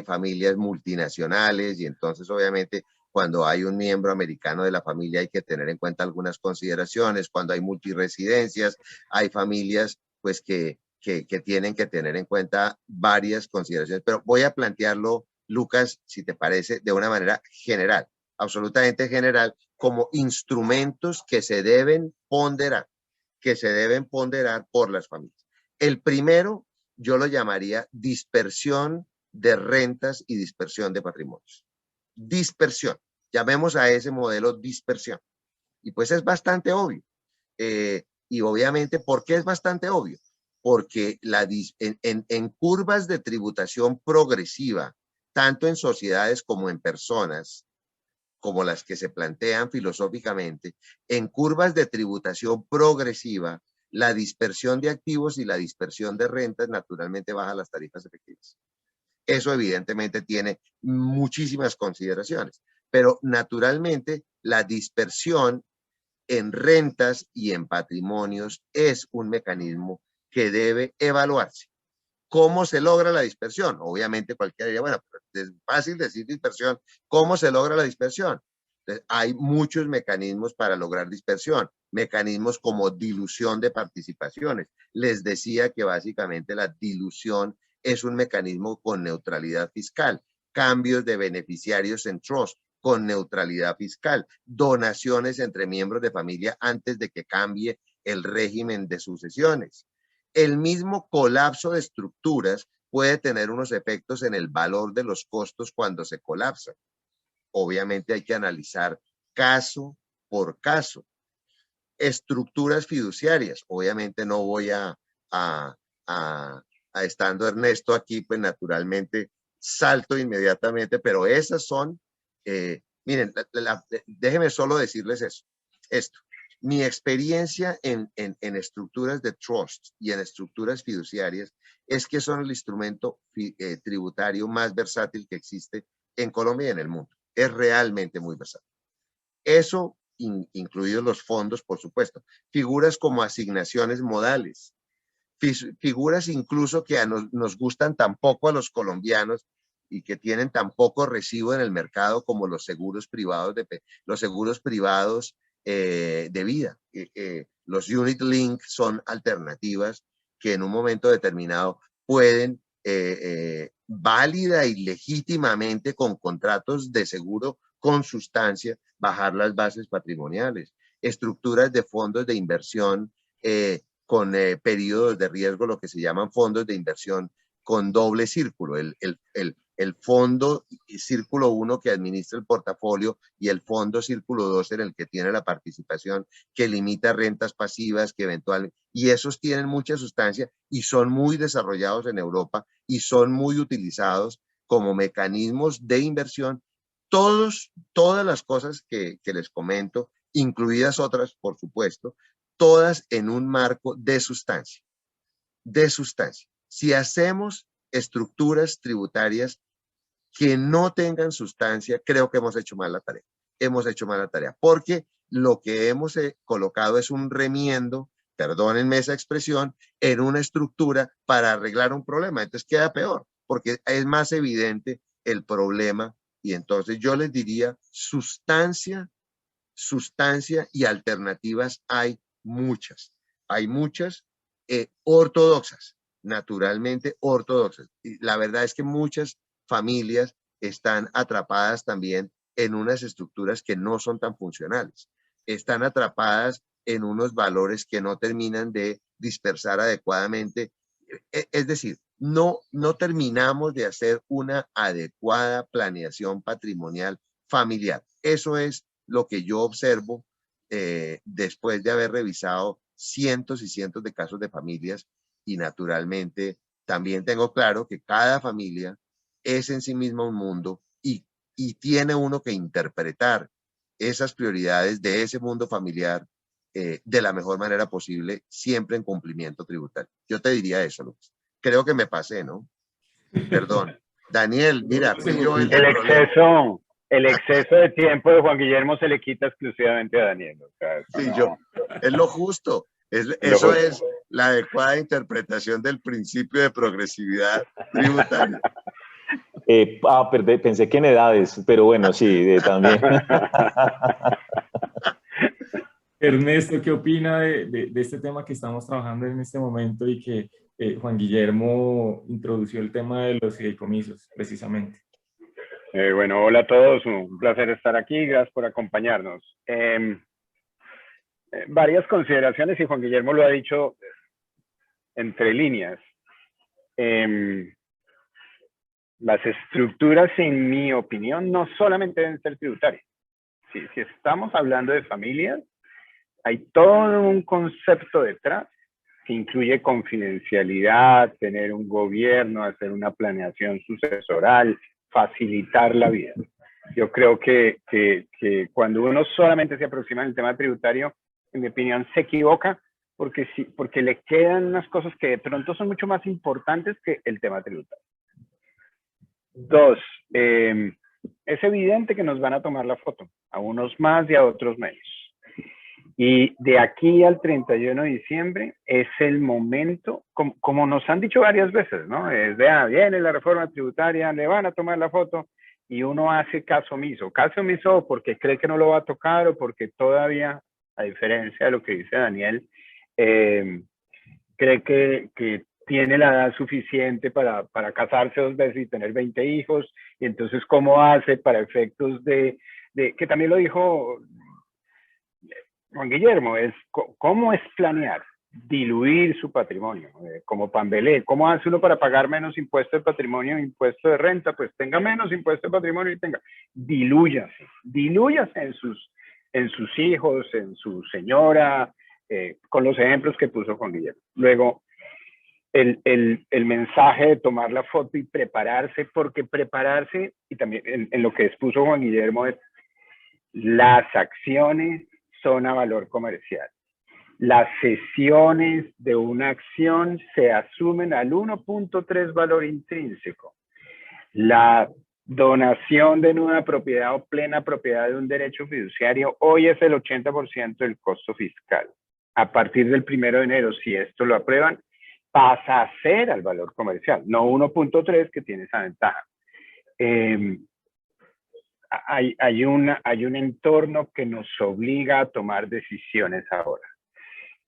familias multinacionales y entonces obviamente cuando hay un miembro americano de la familia hay que tener en cuenta algunas consideraciones. Cuando hay multiresidencias, hay familias pues que tienen que tener en cuenta varias consideraciones. Pero voy a plantearlo, Lucas, si te parece, de una manera general, absolutamente general, como instrumentos que se deben ponderar por las familias. El primero, yo lo llamaría dispersión de rentas y dispersión de patrimonios. Dispersión. Llamemos a ese modelo dispersión. Y pues es bastante obvio. Y obviamente, ¿por qué es bastante obvio? Porque en curvas de tributación progresiva, tanto en sociedades como en personas, como las que se plantean filosóficamente, en curvas de tributación progresiva, la dispersión de activos y la dispersión de rentas naturalmente baja las tarifas efectivas. Eso evidentemente tiene muchísimas consideraciones, pero naturalmente la dispersión en rentas y en patrimonios es un mecanismo que debe evaluarse. ¿Cómo se logra la dispersión? Obviamente cualquiera diría, bueno, es fácil decir dispersión. ¿Cómo se logra la dispersión? Entonces, hay muchos mecanismos para lograr dispersión. mecanismos como dilución de participaciones. Les decía que básicamente la dilución es un mecanismo con neutralidad fiscal, cambios de beneficiarios en trust con neutralidad fiscal, donaciones entre miembros de familia antes de que cambie el régimen de sucesiones. El mismo colapso de estructuras puede tener unos efectos en el valor de los costos cuando se colapsan. Obviamente hay que analizar caso por caso. Estructuras fiduciarias. Obviamente no voy a estando Ernesto aquí, pues naturalmente salto inmediatamente, pero esas son, miren, déjenme solo decirles esto. Mi experiencia en estructuras de trust y en estructuras fiduciarias es que son el instrumento tributario más versátil que existe en Colombia y en el mundo. Es realmente muy versátil. Eso, incluidos los fondos, por supuesto. Figuras como asignaciones modales. Figuras incluso que nos gustan tan poco a los colombianos y que tienen tan poco recibo en el mercado como los seguros privados de vida. Los unit link son alternativas que en un momento determinado pueden válida y legítimamente con contratos de seguro con sustancia bajar las bases patrimoniales. Estructuras de fondos de inversión con periodos de riesgo, lo que se llaman fondos de inversión con doble círculo. El fondo círculo 1 que administra el portafolio y el fondo círculo 2 en el que tiene la participación, que limita rentas pasivas, que eventualmente, y esos tienen mucha sustancia y son muy desarrollados en Europa y son muy utilizados como mecanismos de inversión. Todas las cosas que les comento, incluidas otras, por supuesto, todas en un marco de sustancia. De sustancia. Si hacemos estructuras tributarias que no tengan sustancia, creo que hemos hecho mal la tarea. Hemos hecho mal la tarea, porque lo que hemos colocado es un remiendo, perdónenme esa expresión, en una estructura para arreglar un problema. Entonces queda peor, porque es más evidente el problema. Y entonces yo les diría, sustancia y alternativas hay muchas. Hay muchas ortodoxas, naturalmente ortodoxas. Y la verdad es que muchas familias están atrapadas también en unas estructuras que no son tan funcionales. Están atrapadas en unos valores que no terminan de dispersar adecuadamente. Es decir, no terminamos de hacer una adecuada planeación patrimonial familiar. Eso es lo que yo observo después de haber revisado cientos y cientos de casos de familias, y naturalmente también tengo claro que cada familia es en sí misma un mundo y tiene uno que interpretar esas prioridades de ese mundo familiar de la mejor manera posible, siempre en cumplimiento tributario. Yo te diría eso, Lucas. Creo que me pasé, ¿no? Perdón. Daniel, mira, fui yo el exceso de tiempo de Juan Guillermo se le quita exclusivamente a Daniel. O sea, sí, no. Es lo justo. Eso es la adecuada interpretación del principio de progresividad tributaria. Pensé que en edades, pero bueno, sí, también. Ernesto, ¿qué opina de este tema que estamos trabajando en este momento y que Juan Guillermo introdució el tema de los fideicomisos, precisamente? Bueno, hola a todos, un placer estar aquí, gracias por acompañarnos. Varias consideraciones, y Juan Guillermo lo ha dicho entre líneas. Las estructuras, en mi opinión, no solamente deben ser tributarias. Si estamos hablando de familias, hay todo un concepto detrás que incluye confidencialidad, tener un gobierno, hacer una planeación sucesoral, facilitar la vida. Yo creo que cuando uno solamente se aproxima al tema tributario, en mi opinión, se equivoca porque le quedan unas cosas que de pronto son mucho más importantes que el tema tributario. Dos, es evidente que nos van a tomar la foto, a unos más y a otros menos. Y de aquí al 31 de diciembre es el momento, como nos han dicho varias veces, ¿no? Es de, viene la reforma tributaria, le van a tomar la foto y uno hace caso omiso porque cree que no lo va a tocar o porque todavía a diferencia de lo que dice Daniel, cree que tiene la edad suficiente para casarse 2 veces y tener 20 hijos, y entonces cómo hace para efectos que también lo dijo Juan Guillermo, cómo es planear, diluir su patrimonio, como Pambelé. ¿Cómo hace uno para pagar menos impuesto de patrimonio e impuesto de renta? Pues tenga menos impuesto de patrimonio y dilúyase en sus hijos, en su señora, con los ejemplos que puso Juan Guillermo. Luego, el mensaje de tomar la foto y prepararse, porque prepararse, y también en lo que expuso Juan Guillermo, es las acciones son a valor comercial. Las sesiones de una acción se asumen al 1.3 valor intrínseco. La donación de nueva propiedad o plena propiedad de un derecho fiduciario hoy es el 80% del costo fiscal. A partir del 1 de enero, si esto lo aprueban, pasa a ser al valor comercial, no 1.3 que tiene esa ventaja. Hay un entorno que nos obliga a tomar decisiones ahora.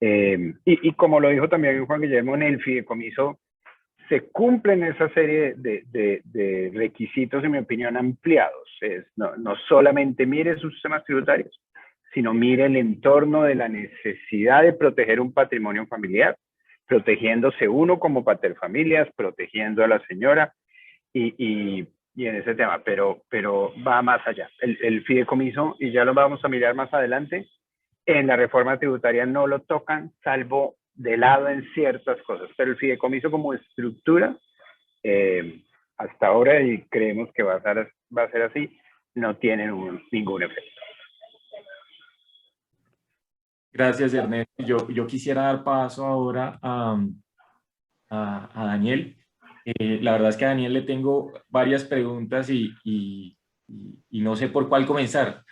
Y como lo dijo también Juan Guillermo, en el fideicomiso se cumplen esa serie de requisitos, en mi opinión, ampliados. No solamente mire sus sistemas tributarios, sino mire el entorno de la necesidad de proteger un patrimonio familiar, protegiéndose uno como paterfamilias, protegiendo a la señora y en ese tema, pero va más allá. El fideicomiso, y ya lo vamos a mirar más adelante, en la reforma tributaria no lo tocan, salvo de lado en ciertas cosas, pero el fideicomiso como estructura, hasta ahora, y creemos que va a ser así, no tiene ningún efecto. Gracias, Ernesto. Yo quisiera dar paso ahora a Daniel. La verdad es que a Daniel le tengo varias preguntas y no sé por cuál comenzar.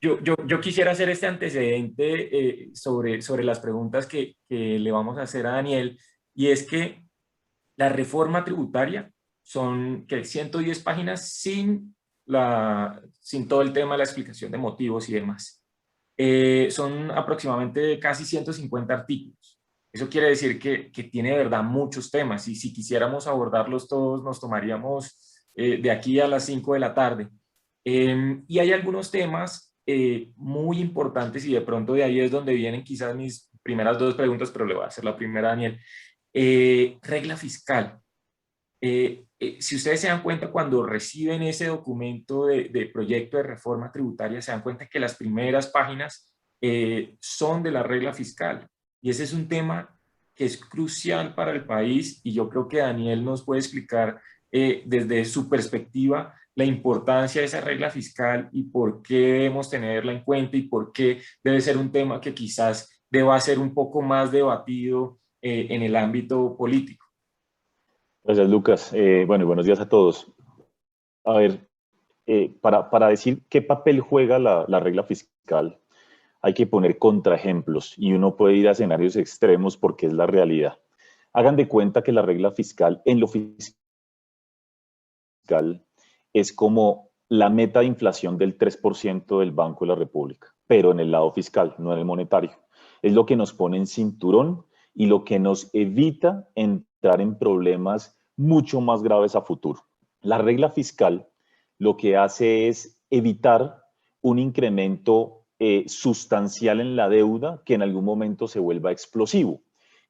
Yo quisiera hacer este antecedente sobre las preguntas que le vamos a hacer a Daniel, y es que la reforma tributaria son 110 páginas sin todo el tema de la explicación de motivos y demás. Son aproximadamente casi 150 artículos. Eso quiere decir que tiene de verdad muchos temas, y si quisiéramos abordarlos todos nos tomaríamos de aquí a las 5 de la tarde. Y hay algunos temas muy importantes, y de pronto de ahí es donde vienen quizás mis primeras 2 preguntas, pero le voy a hacer la primera a Daniel. Regla fiscal. Si ustedes se dan cuenta, cuando reciben ese documento de proyecto de reforma tributaria, se dan cuenta que las primeras páginas son de la regla fiscal. Y ese es un tema que es crucial para el país, y yo creo que Daniel nos puede explicar desde su perspectiva la importancia de esa regla fiscal y por qué debemos tenerla en cuenta, y por qué debe ser un tema que quizás deba ser un poco más debatido en el ámbito político. Gracias, Lucas. Bueno, buenos días a todos. A ver, para decir qué papel juega la regla fiscal, hay que poner contraejemplos, y uno puede ir a escenarios extremos porque es la realidad. Hagan de cuenta que la regla fiscal en lo fiscal es como la meta de inflación del 3% del Banco de la República, pero en el lado fiscal, no en el monetario. Es lo que nos pone en cinturón y lo que nos evita entrar en problemas mucho más graves a futuro. La regla fiscal lo que hace es evitar un incremento sustancial en la deuda que en algún momento se vuelva explosivo.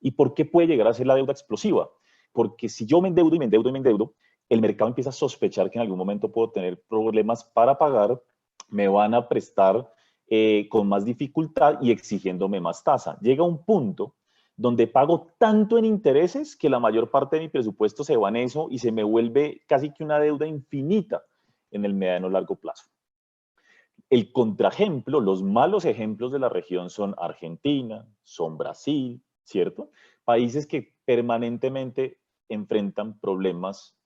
¿Y por qué puede llegar a ser la deuda explosiva? Porque si yo me endeudo y me endeudo y me endeudo, el mercado empieza a sospechar que en algún momento puedo tener problemas para pagar, me van a prestar con más dificultad y exigiéndome más tasa. Llega un punto donde pago tanto en intereses que la mayor parte de mi presupuesto se va en eso y se me vuelve casi que una deuda infinita en el mediano largo plazo. El contraejemplo, los malos ejemplos de la región son Argentina, son Brasil, ¿cierto? Países que permanentemente enfrentan problemas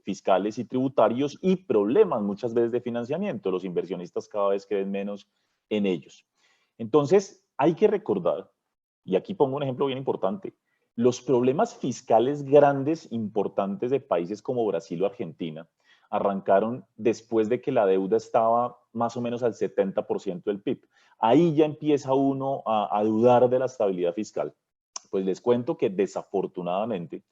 fiscales y tributarios y problemas muchas veces de financiamiento. Los inversionistas cada vez creen menos en ellos. Entonces, hay que recordar, y aquí pongo un ejemplo bien importante, los problemas fiscales grandes, importantes de países como Brasil o Argentina, arrancaron después de que la deuda estaba más o menos al 70% del PIB. Ahí ya empieza uno a dudar de la estabilidad fiscal. Pues les cuento que desafortunadamente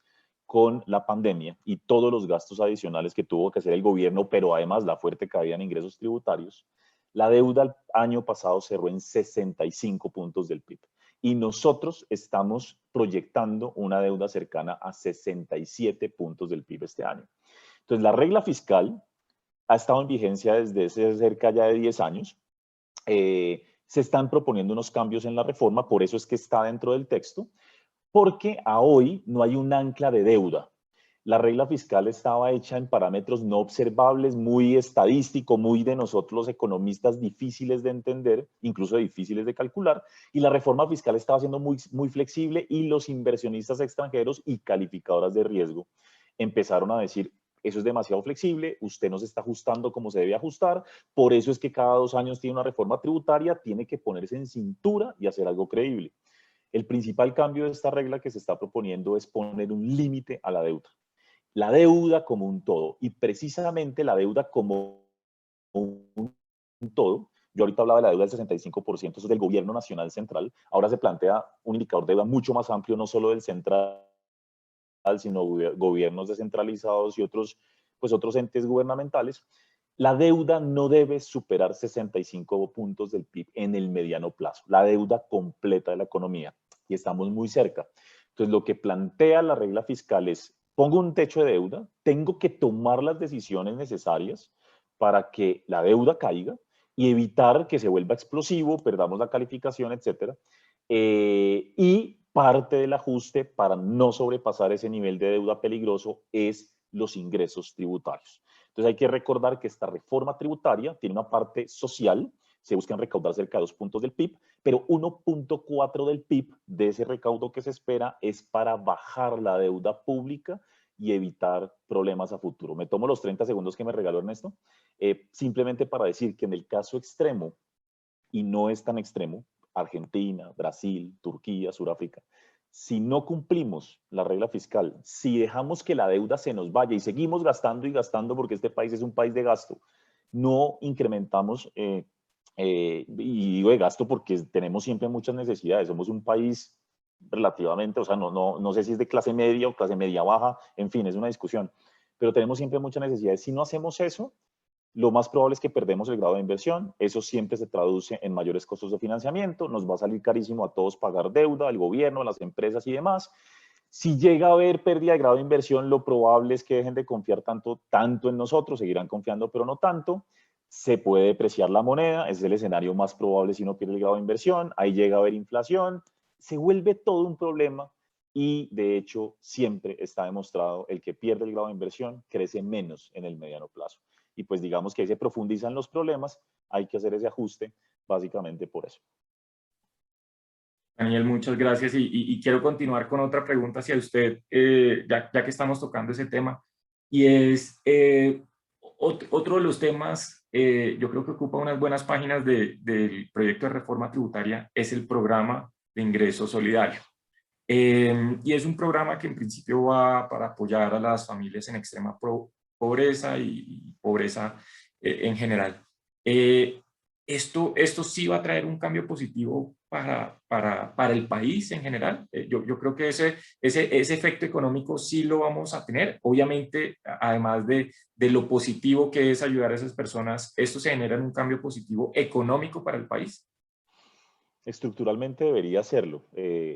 con la pandemia y todos los gastos adicionales que tuvo que hacer el gobierno, pero además la fuerte caída en ingresos tributarios, la deuda el año pasado cerró en 65 puntos del PIB. Y nosotros estamos proyectando una deuda cercana a 67 puntos del PIB este año. Entonces, la regla fiscal ha estado en vigencia desde cerca ya de 10 años. Se están proponiendo unos cambios en la reforma, por eso es que está dentro del texto, porque a hoy no hay un ancla de deuda. La regla fiscal estaba hecha en parámetros no observables, muy estadístico, muy de nosotros los economistas difíciles de entender, incluso difíciles de calcular, y la reforma fiscal estaba siendo muy flexible y los inversionistas extranjeros y calificadoras de riesgo empezaron a decir, eso es demasiado flexible, usted no se está ajustando como se debe ajustar, por eso es que cada 2 años tiene una reforma tributaria, tiene que ponerse en cintura y hacer algo creíble. El principal cambio de esta regla que se está proponiendo es poner un límite a la deuda. La deuda como un todo, y precisamente la deuda como un todo. Yo ahorita hablaba de la deuda del 65%, eso es del gobierno nacional central. Ahora se plantea un indicador de deuda mucho más amplio, no solo del central, sino gobiernos descentralizados y otros entes gubernamentales. La deuda no debe superar 65 puntos del PIB en el mediano plazo, la deuda completa de la economía, y estamos muy cerca. Entonces, lo que plantea la regla fiscal es, pongo un techo de deuda, tengo que tomar las decisiones necesarias para que la deuda caiga y evitar que se vuelva explosivo, perdamos la calificación, etcétera. Y parte del ajuste para no sobrepasar ese nivel de deuda peligroso es los ingresos tributarios. Entonces hay que recordar que esta reforma tributaria tiene una parte social, se buscan recaudar cerca de 2 puntos del PIB, pero 1.4 del PIB de ese recaudo que se espera es para bajar la deuda pública y evitar problemas a futuro. Me tomo los 30 segundos que me regaló Ernesto, simplemente para decir que en el caso extremo, y no es tan extremo, Argentina, Brasil, Turquía, Sudáfrica, si no cumplimos la regla fiscal, si dejamos que la deuda se nos vaya y seguimos gastando y gastando porque este país es un país de gasto, no incrementamos, y digo de gasto porque tenemos siempre muchas necesidades, somos un país relativamente, o sea, no sé si es de clase media o clase media baja, en fin, es una discusión, pero tenemos siempre muchas necesidades. Si no hacemos eso, lo más probable es que perdemos el grado de inversión, eso siempre se traduce en mayores costos de financiamiento, nos va a salir carísimo a todos pagar deuda, al gobierno, a las empresas y demás. Si llega a haber pérdida de grado de inversión, lo probable es que dejen de confiar tanto en nosotros, seguirán confiando pero no tanto, se puede depreciar la moneda, ese es el escenario más probable si uno pierde el grado de inversión, ahí llega a haber inflación, se vuelve todo un problema y de hecho siempre está demostrado el que pierde el grado de inversión crece menos en el mediano plazo. Y pues digamos que ahí se profundizan los problemas, hay que hacer ese ajuste básicamente por eso. Daniel, muchas gracias y quiero continuar con otra pregunta hacia usted, ya que estamos tocando ese tema, y es otro de los temas, yo creo que ocupa unas buenas páginas del proyecto de reforma tributaria, es el programa de ingreso solidario. Y es un programa que en principio va para apoyar a las familias en extrema pobreza y pobreza en general. Esto sí va a traer un cambio positivo para el país en general. Yo creo que ese efecto económico sí lo vamos a tener. Obviamente, además de lo positivo que es ayudar a esas personas, esto se genera en un cambio positivo económico para el país. Estructuralmente debería hacerlo.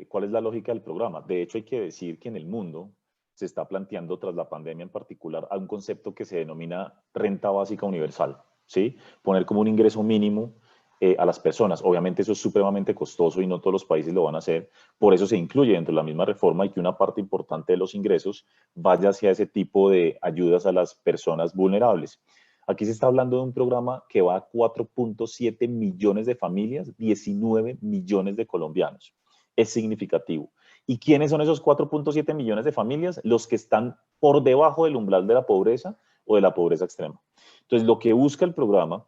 ¿Cuál es la lógica del programa? De hecho, hay que decir que en el mundo se está planteando, tras la pandemia en particular, a un concepto que se denomina renta básica universal, ¿sí? Poner como un ingreso mínimo a las personas. Obviamente eso es supremamente costoso y no todos los países lo van a hacer. Por eso se incluye dentro de la misma reforma y que una parte importante de los ingresos vaya hacia ese tipo de ayudas a las personas vulnerables. Aquí se está hablando de un programa que va a 4.7 millones de familias, 19 millones de colombianos. Es significativo. ¿Y quiénes son esos 4.7 millones de familias? Los que están por debajo del umbral de la pobreza o de la pobreza extrema. Entonces, lo que busca el programa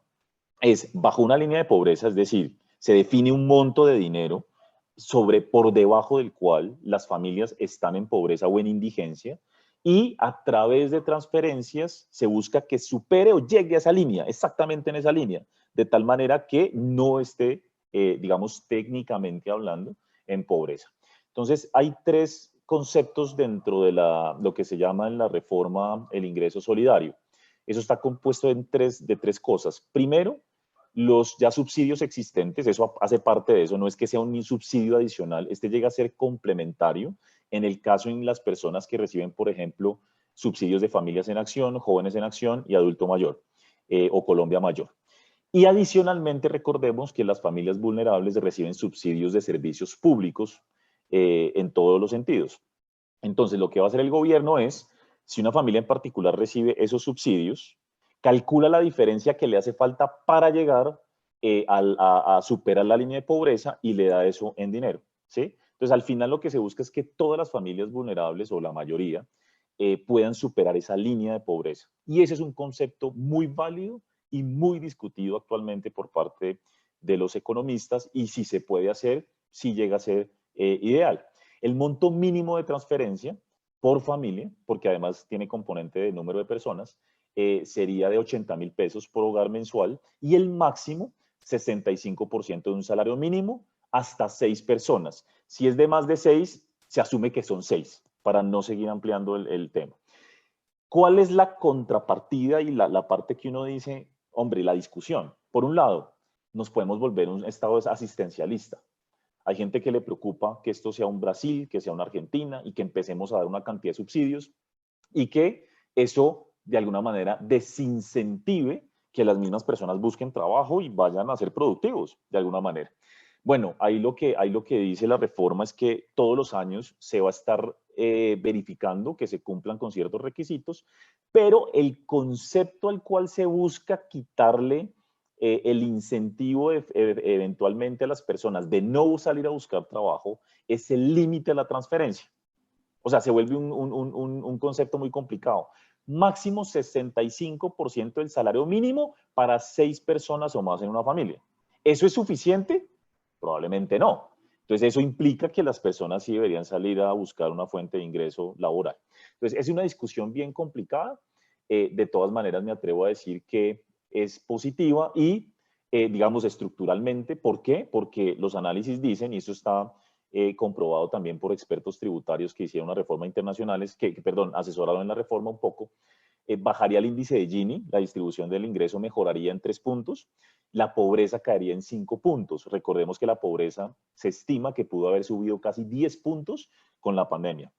es, bajo una línea de pobreza, es decir, se define un monto de dinero por debajo del cual las familias están en pobreza o en indigencia, y a través de transferencias se busca que supere o llegue a esa línea, exactamente en esa línea, de tal manera que no esté, digamos, técnicamente hablando, en pobreza. Entonces, hay tres conceptos dentro de lo que se llama en la reforma el ingreso solidario. Eso está compuesto de tres cosas. Primero, los ya subsidios existentes, eso hace parte de eso, no es que sea un subsidio adicional, este llega a ser complementario en el caso en las personas que reciben, por ejemplo, subsidios de familias en acción, jóvenes en acción y adulto mayor o Colombia Mayor. Y adicionalmente recordemos que las familias vulnerables reciben subsidios de servicios públicos en todos los sentidos. Entonces, lo que va a hacer el gobierno es, si una familia en particular recibe esos subsidios, calcula la diferencia que le hace falta para llegar a superar la línea de pobreza y le da eso en dinero, ¿sí? Entonces, al final lo que se busca es que todas las familias vulnerables, o la mayoría, puedan superar esa línea de pobreza. Y ese es un concepto muy válido y muy discutido actualmente por parte de los economistas, y si se puede hacer, si llega a ser ideal. El monto mínimo de transferencia por familia, porque además tiene componente de número de personas, sería de 80.000 pesos por hogar mensual, y el máximo 65% de un salario mínimo hasta 6 personas. Si es de más de 6, se asume que son 6, para no seguir ampliando el tema. ¿Cuál es la contrapartida y la parte que uno dice, hombre, la discusión? Por un lado, nos podemos volver un estado asistencialista. Hay gente que le preocupa que esto sea un Brasil, que sea una Argentina, y que empecemos a dar una cantidad de subsidios y que eso de alguna manera desincentive que las mismas personas busquen trabajo y vayan a ser productivos de alguna manera. Bueno, ahí lo que dice la reforma es que todos los años se va a estar verificando que se cumplan con ciertos requisitos, pero el concepto al cual se busca quitarle el incentivo eventualmente a las personas de no salir a buscar trabajo es el límite a la transferencia. O sea, se vuelve un concepto muy complicado. Máximo 65% del salario mínimo para 6 personas o más en una familia. ¿Eso es suficiente? Probablemente no. Entonces, eso implica que las personas sí deberían salir a buscar una fuente de ingreso laboral. Entonces, es una discusión bien complicada. De todas maneras, me atrevo a decir que es positiva y, digamos, estructuralmente. ¿Por qué? Porque los análisis dicen, y eso está comprobado también por expertos tributarios que hicieron una reforma internacionales, asesoraron en la reforma un poco, bajaría el índice de Gini, la distribución del ingreso mejoraría en 3 puntos, la pobreza caería en 5 puntos. Recordemos que la pobreza se estima que pudo haber subido casi 10 puntos con la pandemia.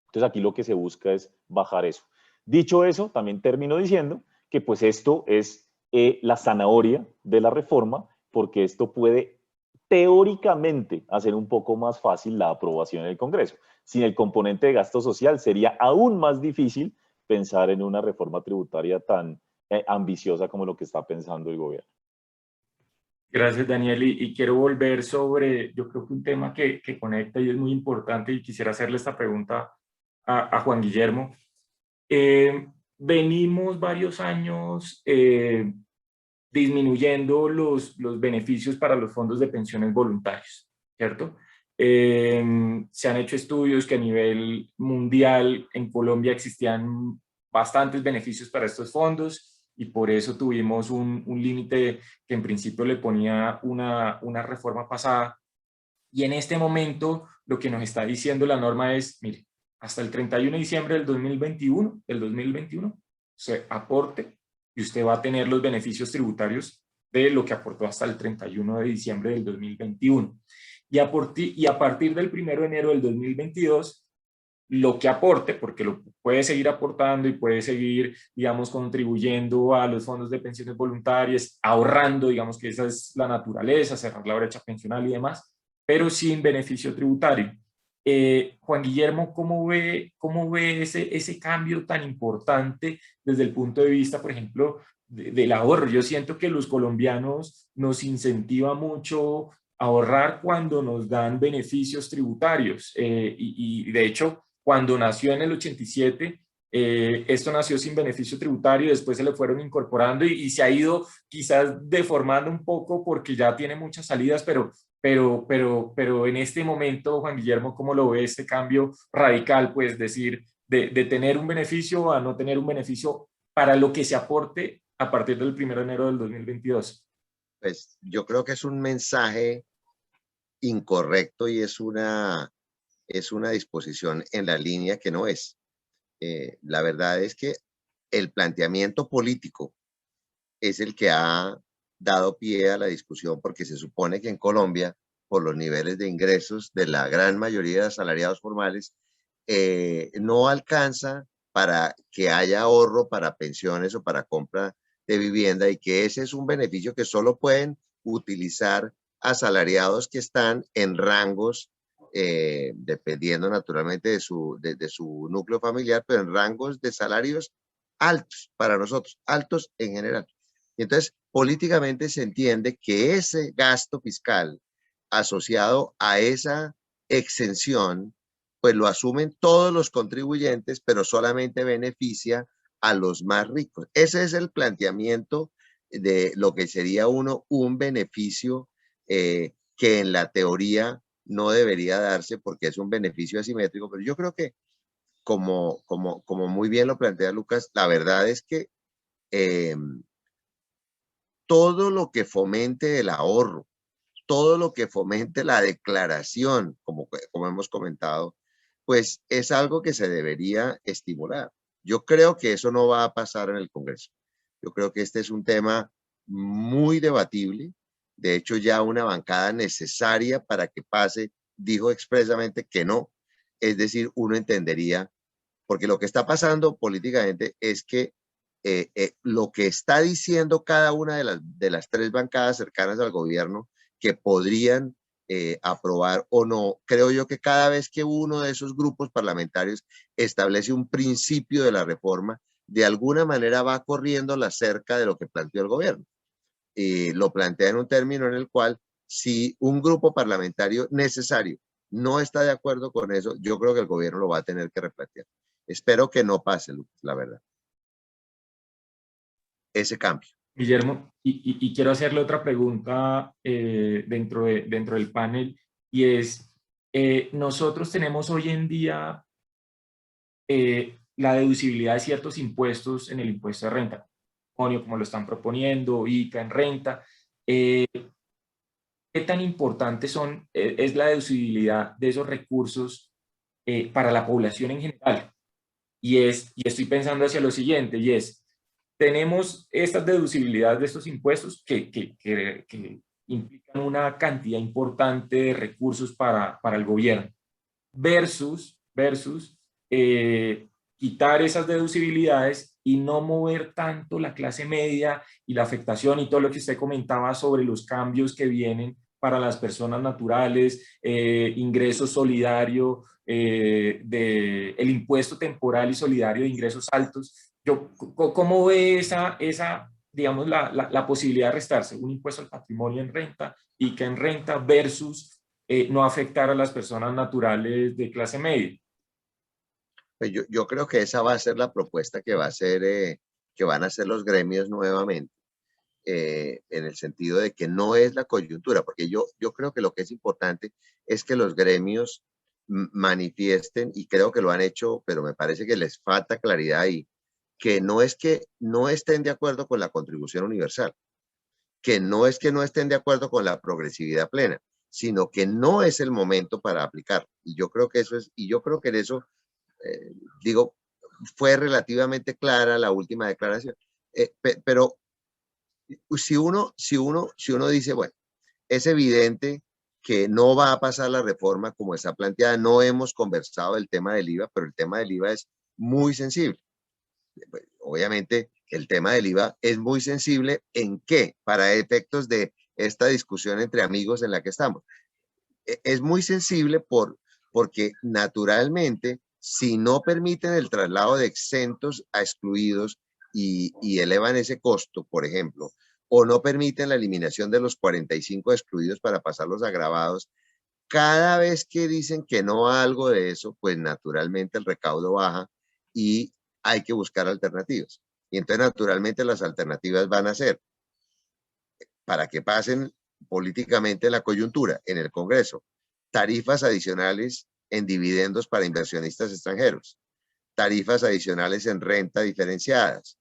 Entonces aquí lo que se busca es bajar eso. Dicho eso, también termino diciendo que pues esto es la zanahoria de la reforma, porque esto puede teóricamente hacer un poco más fácil la aprobación en el Congreso. Sin el componente de gasto social sería aún más difícil pensar en una reforma tributaria tan ambiciosa como lo que está pensando el gobierno. Gracias, Daniel. Y quiero volver sobre, yo creo que un tema que conecta y es muy importante, y quisiera hacerle esta pregunta a Juan Guillermo. Venimos varios años disminuyendo los beneficios para los fondos de pensiones voluntarios, ¿cierto? Se han hecho estudios que a nivel mundial en Colombia existían bastantes beneficios para estos fondos, y por eso tuvimos un límite que en principio le ponía una reforma pasada. Y en este momento lo que nos está diciendo la norma es, mire, hasta el 31 de diciembre del 2021 se aporte y usted va a tener los beneficios tributarios de lo que aportó hasta el 31 de diciembre del 2021. Y a partir del 1 de enero del 2022, lo que aporte, porque lo puede seguir aportando y puede seguir, digamos, contribuyendo a los fondos de pensiones voluntarias, ahorrando, digamos que esa es la naturaleza, cerrar la brecha pensional y demás, pero sin beneficio tributario. Juan Guillermo, ¿cómo ve ese cambio tan importante desde el punto de vista, por ejemplo, del ahorro? Yo siento que los colombianos nos incentiva mucho ahorrar cuando nos dan beneficios tributarios, y de hecho, cuando nació en el 87, esto nació sin beneficio tributario, después se le fueron incorporando y se ha ido quizás deformando un poco porque ya tiene muchas salidas, pero en este momento, Juan Guillermo, ¿cómo lo ve este cambio radical? Pues decir, de tener un beneficio a no tener un beneficio para lo que se aporte a partir del 1 de enero del 2022? Pues yo creo que es un mensaje incorrecto y es una disposición en la línea que no es. La verdad es que el planteamiento político es el que ha dado pie a la discusión, porque se supone que en Colombia, por los niveles de ingresos de la gran mayoría de asalariados formales, no alcanza para que haya ahorro para pensiones o para compra de vivienda, y que ese es un beneficio que solo pueden utilizar asalariados que están en rangos, dependiendo naturalmente de su núcleo familiar, pero en rangos de salarios altos para nosotros, altos en general. Y entonces, políticamente se entiende que ese gasto fiscal asociado a esa exención, pues lo asumen todos los contribuyentes, pero solamente beneficia a los más ricos. Ese es el planteamiento de lo que sería un beneficio, que en la teoría no debería darse porque es un beneficio asimétrico, pero yo creo que como muy bien lo plantea Lucas, la verdad es que eh, todo lo que fomente el ahorro, todo lo que fomente la declaración, como hemos comentado, pues es algo que se debería estimular. Yo creo que eso no va a pasar en el Congreso. Yo creo que este es un tema muy debatible. De hecho, ya una bancada necesaria para que pase dijo expresamente que no. Es decir, uno entendería, porque lo que está pasando políticamente es que lo que está diciendo cada una de las tres bancadas cercanas al gobierno que podrían aprobar o no, creo yo que cada vez que uno de esos grupos parlamentarios establece un principio de la reforma, de alguna manera va corriendo la cerca de lo que planteó el gobierno. Lo plantea en un término en el cual, si un grupo parlamentario necesario no está de acuerdo con eso, yo creo que el gobierno lo va a tener que replantear. Espero que no pase, Lucas, la verdad, ese cambio. Guillermo, y quiero hacerle otra pregunta dentro del panel, y es, nosotros tenemos hoy en día la deducibilidad de ciertos impuestos en el impuesto de renta, como lo están proponiendo, ICA en renta. ¿Qué tan importante es la deducibilidad de esos recursos para la población en general? Y estoy pensando hacia lo siguiente, y es, tenemos estas deducibilidades de estos impuestos que implican una cantidad importante de recursos para el gobierno, versus quitar esas deducibilidades y no mover tanto la clase media y la afectación y todo lo que usted comentaba sobre los cambios que vienen para las personas naturales, ingreso solidario, el impuesto temporal y solidario de ingresos altos. ¿Cómo ve digamos, la posibilidad de restarse un impuesto al patrimonio en renta y que en renta versus no afectar a las personas naturales de clase media? Pues yo creo que esa va a ser la propuesta que que van a hacer los gremios nuevamente, en el sentido de que no es la coyuntura, porque yo creo que lo que es importante es que los gremios manifiesten, y creo que lo han hecho, pero me parece que les falta claridad ahí, que no estén de acuerdo con la contribución universal, que no estén de acuerdo con la progresividad plena, sino que no es el momento para aplicar. Y yo creo que yo creo que en eso, eh, digo, fue relativamente clara la última declaración. Pero si uno dice, bueno, es evidente que no va a pasar la reforma como está planteada. No hemos conversado del tema del IVA, pero el tema del IVA es muy sensible. Obviamente, el tema del IVA es muy sensible. ¿En qué? Para efectos de esta discusión entre amigos en la que estamos. Es muy sensible porque naturalmente, si no permiten el traslado de exentos a excluidos y elevan ese costo, por ejemplo, o no permiten la eliminación de los 45 excluidos para pasarlos a gravados, cada vez que dicen que no a algo de eso, pues naturalmente el recaudo baja y hay que buscar alternativas. Y entonces naturalmente las alternativas van a ser, para que pasen políticamente la coyuntura en el Congreso, tarifas adicionales en dividendos para inversionistas extranjeros, tarifas adicionales en renta diferenciadas,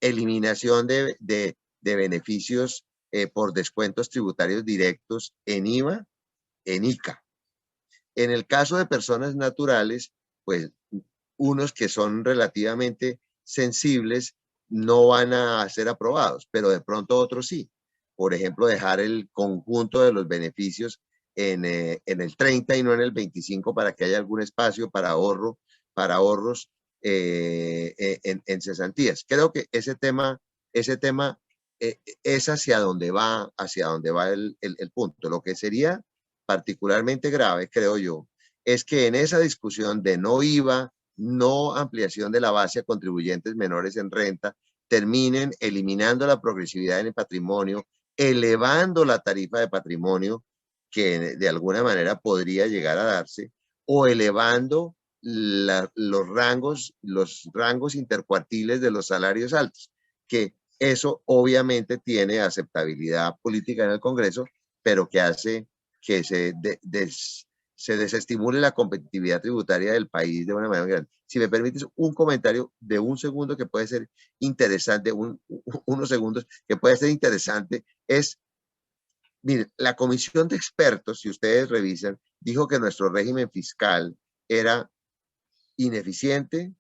eliminación de beneficios por descuentos tributarios directos en IVA, en ICA. En el caso de personas naturales, pues unos que son relativamente sensibles no van a ser aprobados, pero de pronto otros sí. Por ejemplo, dejar el conjunto de los beneficios en el 30 y no en el 25 para que haya algún espacio para ahorros en cesantías. Creo que ese tema es hacia donde va el punto. Lo que sería particularmente grave, creo yo, es que en esa discusión de no IVA, no ampliación de la base a contribuyentes menores en renta, terminen eliminando la progresividad en el patrimonio, elevando la tarifa de patrimonio que de alguna manera podría llegar a darse, o elevando los rangos intercuartiles de los salarios altos, que eso obviamente tiene aceptabilidad política en el Congreso, pero que hace que se desestimule la competitividad tributaria del país de una manera grande. Si me permites un comentario de un segundo que puede ser interesante, unos segundos que puede ser interesante, es, miren, la comisión de expertos, si ustedes revisan, dijo que nuestro régimen fiscal era ineficiente,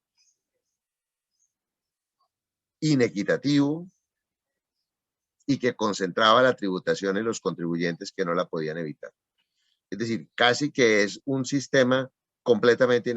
inequitativo y que concentraba la tributación en los contribuyentes que no la podían evitar. Es decir, casi que es un sistema completamente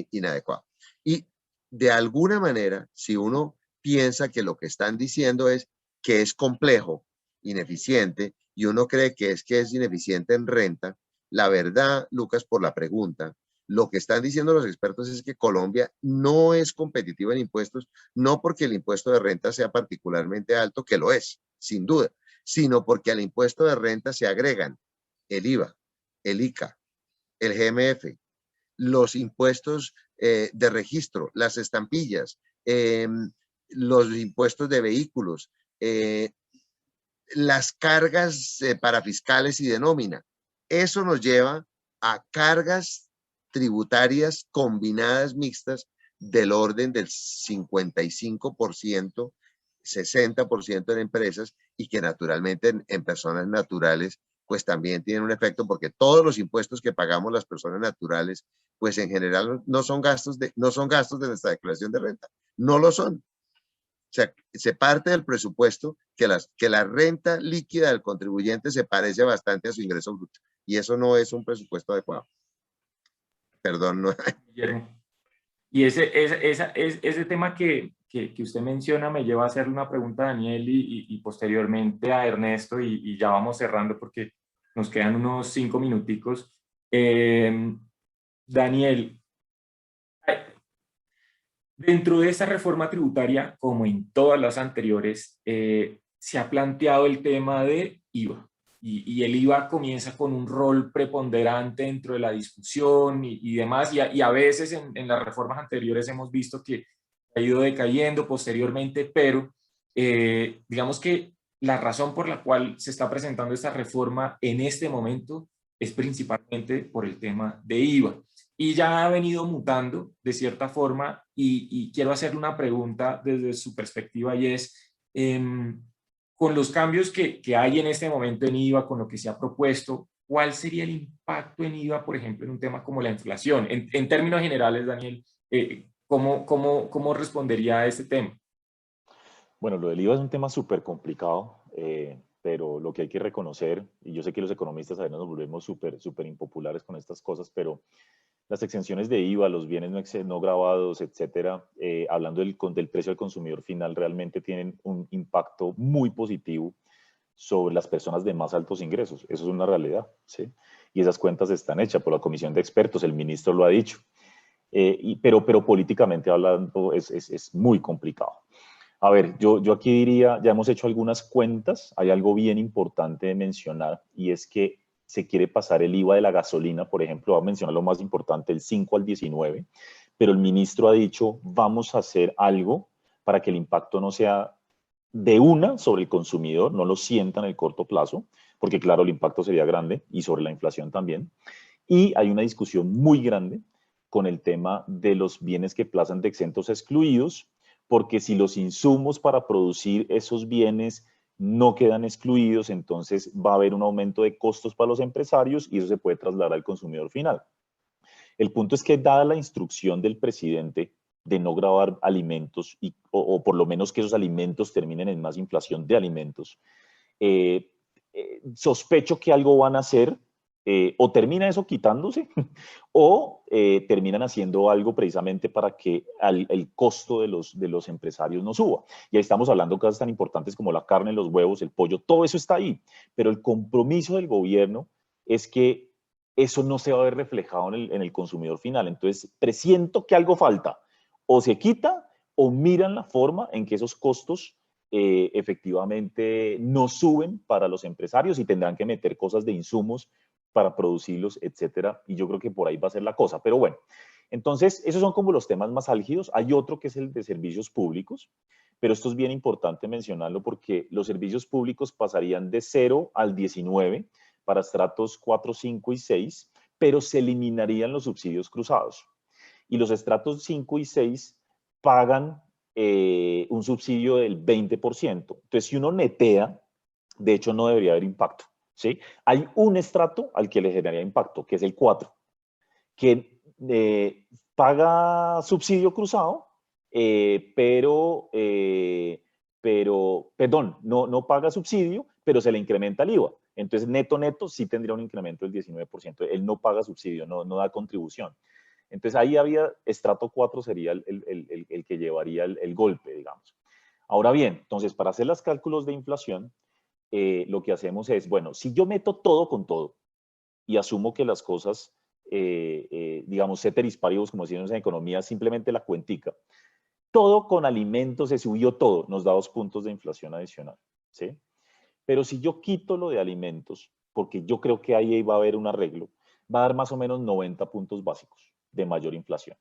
inadecuado. Y de alguna manera, si uno piensa que lo que están diciendo es que es complejo, ineficiente, y uno cree que es ineficiente en renta, la verdad, Lucas, por la pregunta, lo que están diciendo los expertos es que Colombia no es competitiva en impuestos, no porque el impuesto de renta sea particularmente alto, que lo es, sin duda, sino porque al impuesto de renta se agregan el IVA, el ICA, el GMF, los impuestos de registro, las estampillas, los impuestos de vehículos, las cargas parafiscales y de nómina. Eso nos lleva a cargas tributarias combinadas mixtas del orden del 55%, 60% en empresas y que naturalmente en personas naturales pues también tienen un efecto porque todos los impuestos que pagamos las personas naturales pues en general no son gastos de nuestra declaración de renta, no lo son. O sea, se parte del presupuesto que la renta líquida del contribuyente se parece bastante a su ingreso bruto y eso no es un presupuesto adecuado. Perdón, no. Y ese tema que usted menciona me lleva a hacerle una pregunta a Daniel y posteriormente a Ernesto y ya vamos cerrando porque nos quedan unos 5 minuticos. Daniel, dentro de esta reforma tributaria, como en todas las anteriores, se ha planteado el tema de IVA. Y el IVA comienza con un rol preponderante dentro de la discusión y demás, y a veces en las reformas anteriores hemos visto que ha ido decayendo posteriormente, pero digamos que la razón por la cual se está presentando esta reforma en este momento es principalmente por el tema de IVA. Y ya ha venido mutando de cierta forma y quiero hacerle una pregunta desde su perspectiva y es... con los cambios que hay en este momento en IVA, con lo que se ha propuesto, ¿cuál sería el impacto en IVA, por ejemplo, en un tema como la inflación? En términos generales, Daniel, ¿cómo respondería a este tema? Bueno, lo del IVA es un tema súper complicado, pero lo que hay que reconocer, y yo sé que los economistas a veces nos volvemos súper impopulares con estas cosas, pero las exenciones de IVA, los bienes no gravados, etcétera, hablando del precio al consumidor final, realmente tienen un impacto muy positivo sobre las personas de más altos ingresos. Eso es una realidad, ¿sí? Y esas cuentas están hechas por la comisión de expertos, el ministro lo ha dicho. Pero políticamente hablando es muy complicado. A ver, yo aquí diría, ya hemos hecho algunas cuentas, hay algo bien importante de mencionar y es que se quiere pasar el IVA de la gasolina, por ejemplo, va a mencionar lo más importante, el 5 al 19, pero el ministro ha dicho, vamos a hacer algo para que el impacto no sea de una sobre el consumidor, no lo sienta en el corto plazo, porque claro, el impacto sería grande y sobre la inflación también. Y hay una discusión muy grande con el tema de los bienes que pasan de exentos a excluidos, porque si los insumos para producir esos bienes no quedan excluidos, entonces va a haber un aumento de costos para los empresarios y eso se puede trasladar al consumidor final. El punto es que dada la instrucción del presidente de no gravar alimentos, o por lo menos que esos alimentos terminen en más inflación de alimentos, sospecho que algo van a hacer, o termina eso quitándose, o terminan haciendo algo precisamente para que el costo de los empresarios no suba. Y ahí estamos hablando de cosas tan importantes como la carne, los huevos, el pollo, todo eso está ahí. Pero el compromiso del gobierno es que eso no se va a ver reflejado en el consumidor final. Entonces, presiento que algo falta. O se quita o miran la forma en que esos costos efectivamente no suben para los empresarios y tendrán que meter cosas de insumos para producirlos, etcétera. Y yo creo que por ahí va a ser la cosa. Pero bueno, entonces esos son como los temas más álgidos. Hay otro que es el de servicios públicos, pero esto es bien importante mencionarlo porque los servicios públicos pasarían de 0 al 19 para estratos 4, 5 y 6, pero se eliminarían los subsidios cruzados. Y los estratos 5 y 6 pagan un subsidio del 20%. Entonces, si uno netea, de hecho no debería haber impacto, ¿sí? Hay un estrato al que le generaría impacto, que es el 4, que paga subsidio cruzado, perdón, no paga subsidio, pero se le incrementa el IVA. Entonces, neto sí tendría un incremento del 19%. Él no paga subsidio, no da contribución. Entonces, ahí había, estrato 4 sería el que llevaría el golpe, digamos. Ahora bien, entonces, para hacer los cálculos de inflación, lo que hacemos es, bueno, si yo meto todo con todo y asumo que las cosas, digamos, ceteris paribus, como decimos en economía, simplemente la cuentica, todo con alimentos se subió todo, nos da 2 puntos de inflación adicional, ¿sí? Pero si yo quito lo de alimentos, porque yo creo que ahí va a haber un arreglo, va a dar más o menos 90 puntos básicos de mayor inflación.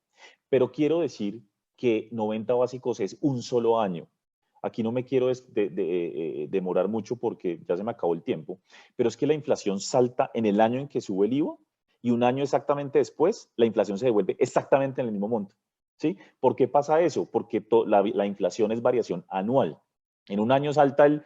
Pero quiero decir que 90 básicos es un solo año. Aquí no me quiero demorar mucho porque ya se me acabó el tiempo, pero es que la inflación salta en el año en que sube el IVA y un año exactamente después la inflación se devuelve exactamente en el mismo monto, ¿sí? ¿Por qué pasa eso? Porque la inflación es variación anual. En un año salta el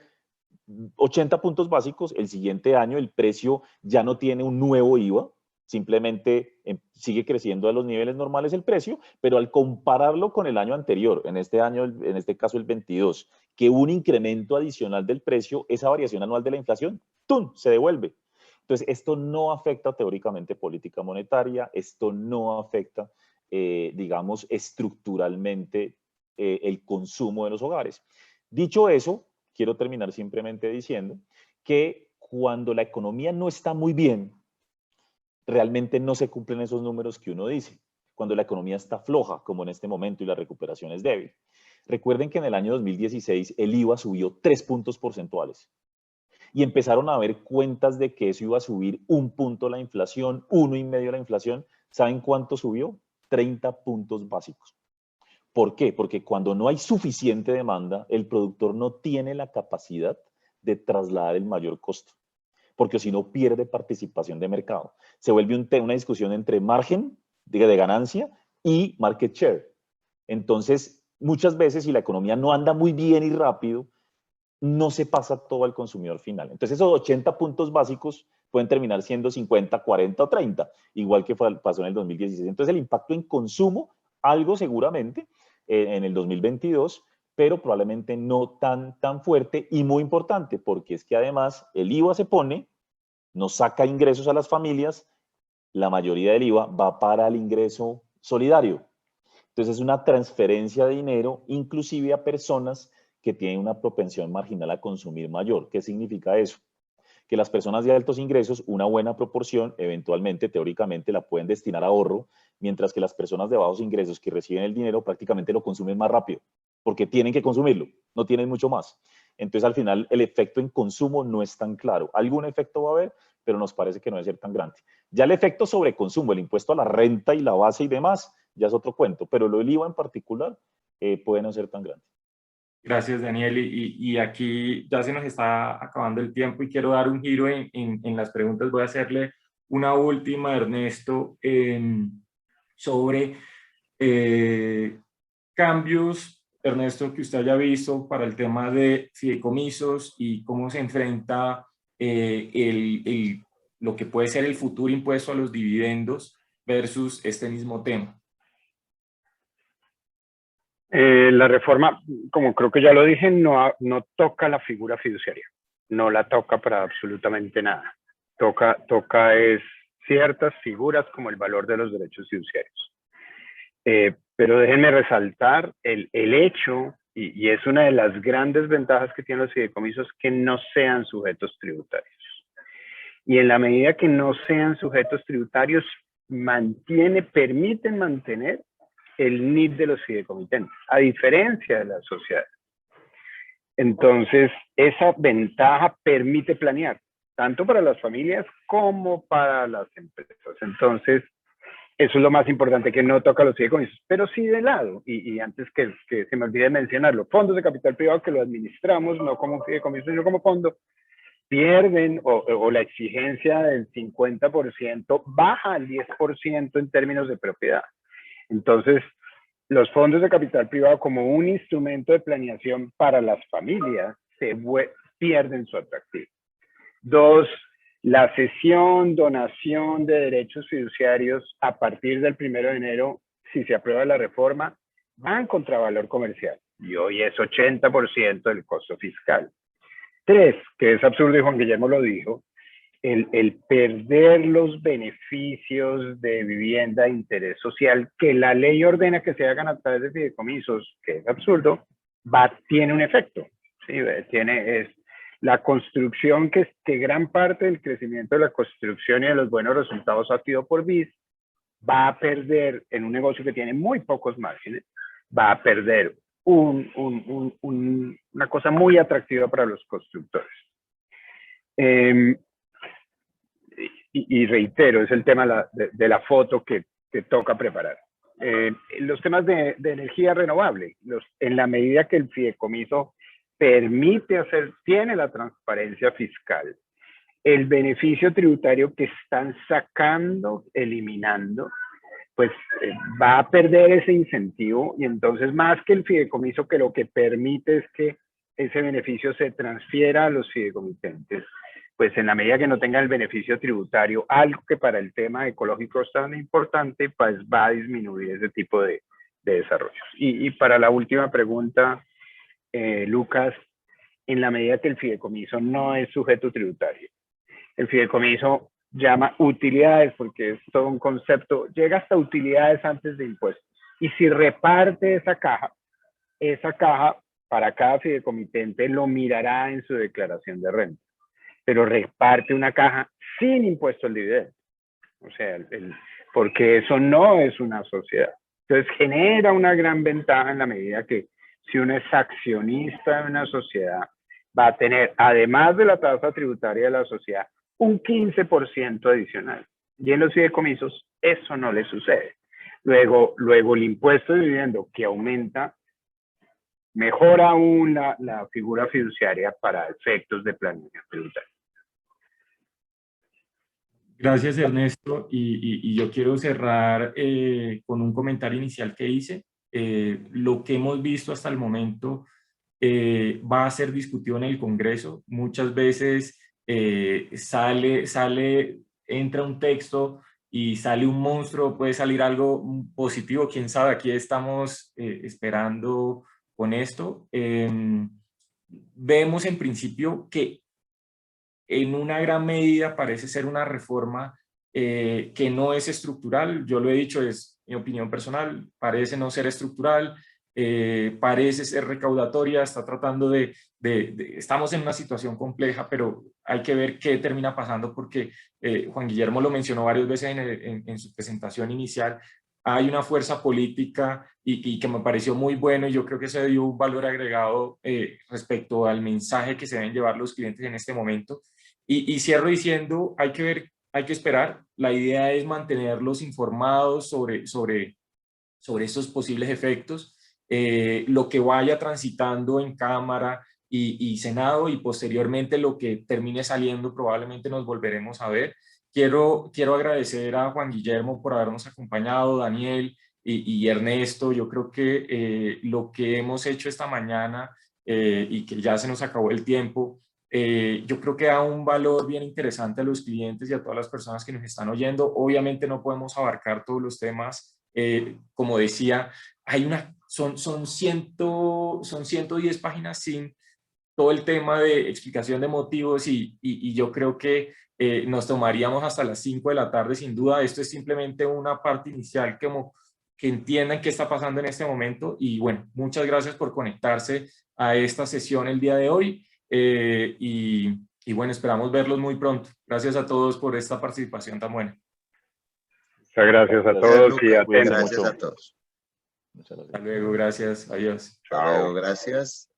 80 puntos básicos, el siguiente año el precio ya no tiene un nuevo IVA, simplemente sigue creciendo a los niveles normales el precio, pero al compararlo con el año anterior, en este caso el 22, que hubo un incremento adicional del precio, esa variación anual de la inflación, ¡tum!, se devuelve. Entonces, esto no afecta teóricamente política monetaria, esto no afecta, digamos, estructuralmente el consumo de los hogares. Dicho eso, quiero terminar simplemente diciendo que cuando la economía no está muy bien, realmente no se cumplen esos números que uno dice. Cuando la economía está floja, como en este momento, y la recuperación es débil. Recuerden que en el año 2016 el IVA subió 3 puntos porcentuales. Y empezaron a haber cuentas de que eso iba a subir 1 punto la inflación, 1,5 la inflación. ¿Saben cuánto subió? 30 puntos básicos. ¿Por qué? Porque cuando no hay suficiente demanda, el productor no tiene la capacidad de trasladar el mayor costo, porque si no pierde participación de mercado. Se vuelve una discusión entre margen de ganancia y market share. Entonces, muchas veces si la economía no anda muy bien y rápido, no se pasa todo al consumidor final. Entonces, esos 80 puntos básicos pueden terminar siendo 50, 40 o 30, igual que pasó en el 2016. Entonces, el impacto en consumo, algo seguramente, en el 2022, pero probablemente no tan fuerte y muy importante, porque es que además el IVA se pone, nos saca ingresos a las familias, la mayoría del IVA va para el ingreso solidario. Entonces es una transferencia de dinero, inclusive a personas que tienen una propensión marginal a consumir mayor. ¿Qué significa eso? Que las personas de altos ingresos, una buena proporción, eventualmente, teóricamente, la pueden destinar a ahorro, mientras que las personas de bajos ingresos que reciben el dinero prácticamente lo consumen más rápido, porque tienen que consumirlo, no tienen mucho más. Entonces, al final, el efecto en consumo no es tan claro. Algún efecto va a haber, pero nos parece que no debe ser tan grande. Ya el efecto sobre consumo, el impuesto a la renta y la base y demás, ya es otro cuento, pero lo del IVA en particular puede no ser tan grande. Gracias, Daniel. Y aquí ya se nos está acabando el tiempo y quiero dar un giro en las preguntas. Voy a hacerle una última, Ernesto. sobre cambios, Ernesto, que usted haya visto para el tema de fideicomisos y cómo se enfrenta lo que puede ser el futuro impuesto a los dividendos versus este mismo tema. La reforma, como creo que ya lo dije, no toca la figura fiduciaria, no la toca para absolutamente nada. Toca es ciertas figuras como el valor de los derechos fiduciarios. Pero déjenme resaltar el hecho, y es una de las grandes ventajas que tienen los fideicomisos, que no sean sujetos tributarios. Y en la medida que no sean sujetos tributarios, permiten mantener el NIF de los fideicomitentes, a diferencia de las sociedades. Entonces, esa ventaja permite planear, tanto para las familias como para las empresas. Entonces, eso es lo más importante, que no toca los fideicomisos, pero sí de lado, y antes que se me olvide mencionarlo, fondos de capital privado que lo administramos no como fideicomiso, sino como fondo, pierden o la exigencia del 50% baja al 10% en términos de propiedad. Entonces, los fondos de capital privado como un instrumento de planeación para las familias pierden su atractivo. 2, la cesión, donación de derechos fiduciarios a partir del 1 de enero, si se aprueba la reforma, van contra valor comercial y hoy es 80% del costo fiscal. 3, que es absurdo y Juan Guillermo lo dijo, el perder los beneficios de vivienda de interés social que la ley ordena que se hagan a través de fideicomisos, que es absurdo, tiene un efecto. ¿Sí? Es la construcción que gran parte del crecimiento de la construcción y de los buenos resultados ha sido por BIS, va a perder en un negocio que tiene muy pocos márgenes, va a perder una cosa muy atractiva para los constructores. Y reitero, es el tema de la foto que toca preparar. Los temas de energía renovable, en la medida que el fideicomiso tiene la transparencia fiscal, el beneficio tributario que están eliminando, pues va a perder ese incentivo, y entonces más que el fideicomiso, que lo que permite es que ese beneficio se transfiera a los fideicomitentes, pues en la medida que no tengan el beneficio tributario, algo que para el tema ecológico es tan importante, pues va a disminuir ese tipo de desarrollos. Y para la última pregunta, Lucas, en la medida que el fideicomiso no es sujeto tributario, el fideicomiso llama utilidades, porque es todo un concepto, llega hasta utilidades antes de impuestos. Y si reparte esa caja para cada fideicomitente lo mirará en su declaración de renta, pero reparte una caja sin impuesto al dividendo. O sea, porque eso no es una sociedad. Entonces genera una gran ventaja en la medida que si uno es accionista de una sociedad, va a tener, además de la tasa tributaria de la sociedad, un 15% adicional. Y en los fideicomisos eso no le sucede. Luego el impuesto de dividendo que aumenta, mejora aún la figura fiduciaria para efectos de planeación tributaria. Gracias, Ernesto. Y yo quiero cerrar con un comentario inicial que hice. Lo que hemos visto hasta el momento va a ser discutido en el Congreso. Muchas veces entra un texto y sale un monstruo, puede salir algo positivo, quién sabe, aquí estamos esperando con esto. Vemos en principio que en una gran medida parece ser una reforma que no es estructural. Yo lo he dicho, es mi opinión personal, parece no ser estructural, parece ser recaudatoria, está tratando estamos en una situación compleja, pero hay que ver qué termina pasando, porque Juan Guillermo lo mencionó varias veces en su presentación inicial. Hay una fuerza política y que me pareció muy bueno, y yo creo que se dio un valor agregado respecto al mensaje que se deben llevar los clientes en este momento. Y cierro diciendo, hay que esperar. La idea es mantenerlos informados sobre estos posibles efectos. Lo que vaya transitando en Cámara y Senado, y posteriormente lo que termine saliendo probablemente nos volveremos a ver. Quiero agradecer a Juan Guillermo por habernos acompañado, Daniel y Ernesto. Yo creo que lo que hemos hecho esta mañana y que ya se nos acabó el tiempo, yo creo que da un valor bien interesante a los clientes y a todas las personas que nos están oyendo. Obviamente no podemos abarcar todos los temas. Como decía, son 110 páginas sin todo el tema de explicación de motivos y yo creo que nos tomaríamos hasta las 5 de la tarde sin duda. Esto es simplemente una parte inicial como que entiendan qué está pasando en este momento y bueno, muchas gracias por conectarse a esta sesión el día de hoy y bueno, esperamos verlos muy pronto. Gracias a todos por esta participación tan buena. Muchas gracias a Gracias, todos Luca. y atentos. Gracias a todos. Muchas gracias. Hasta luego, gracias, adiós. Hasta luego, gracias.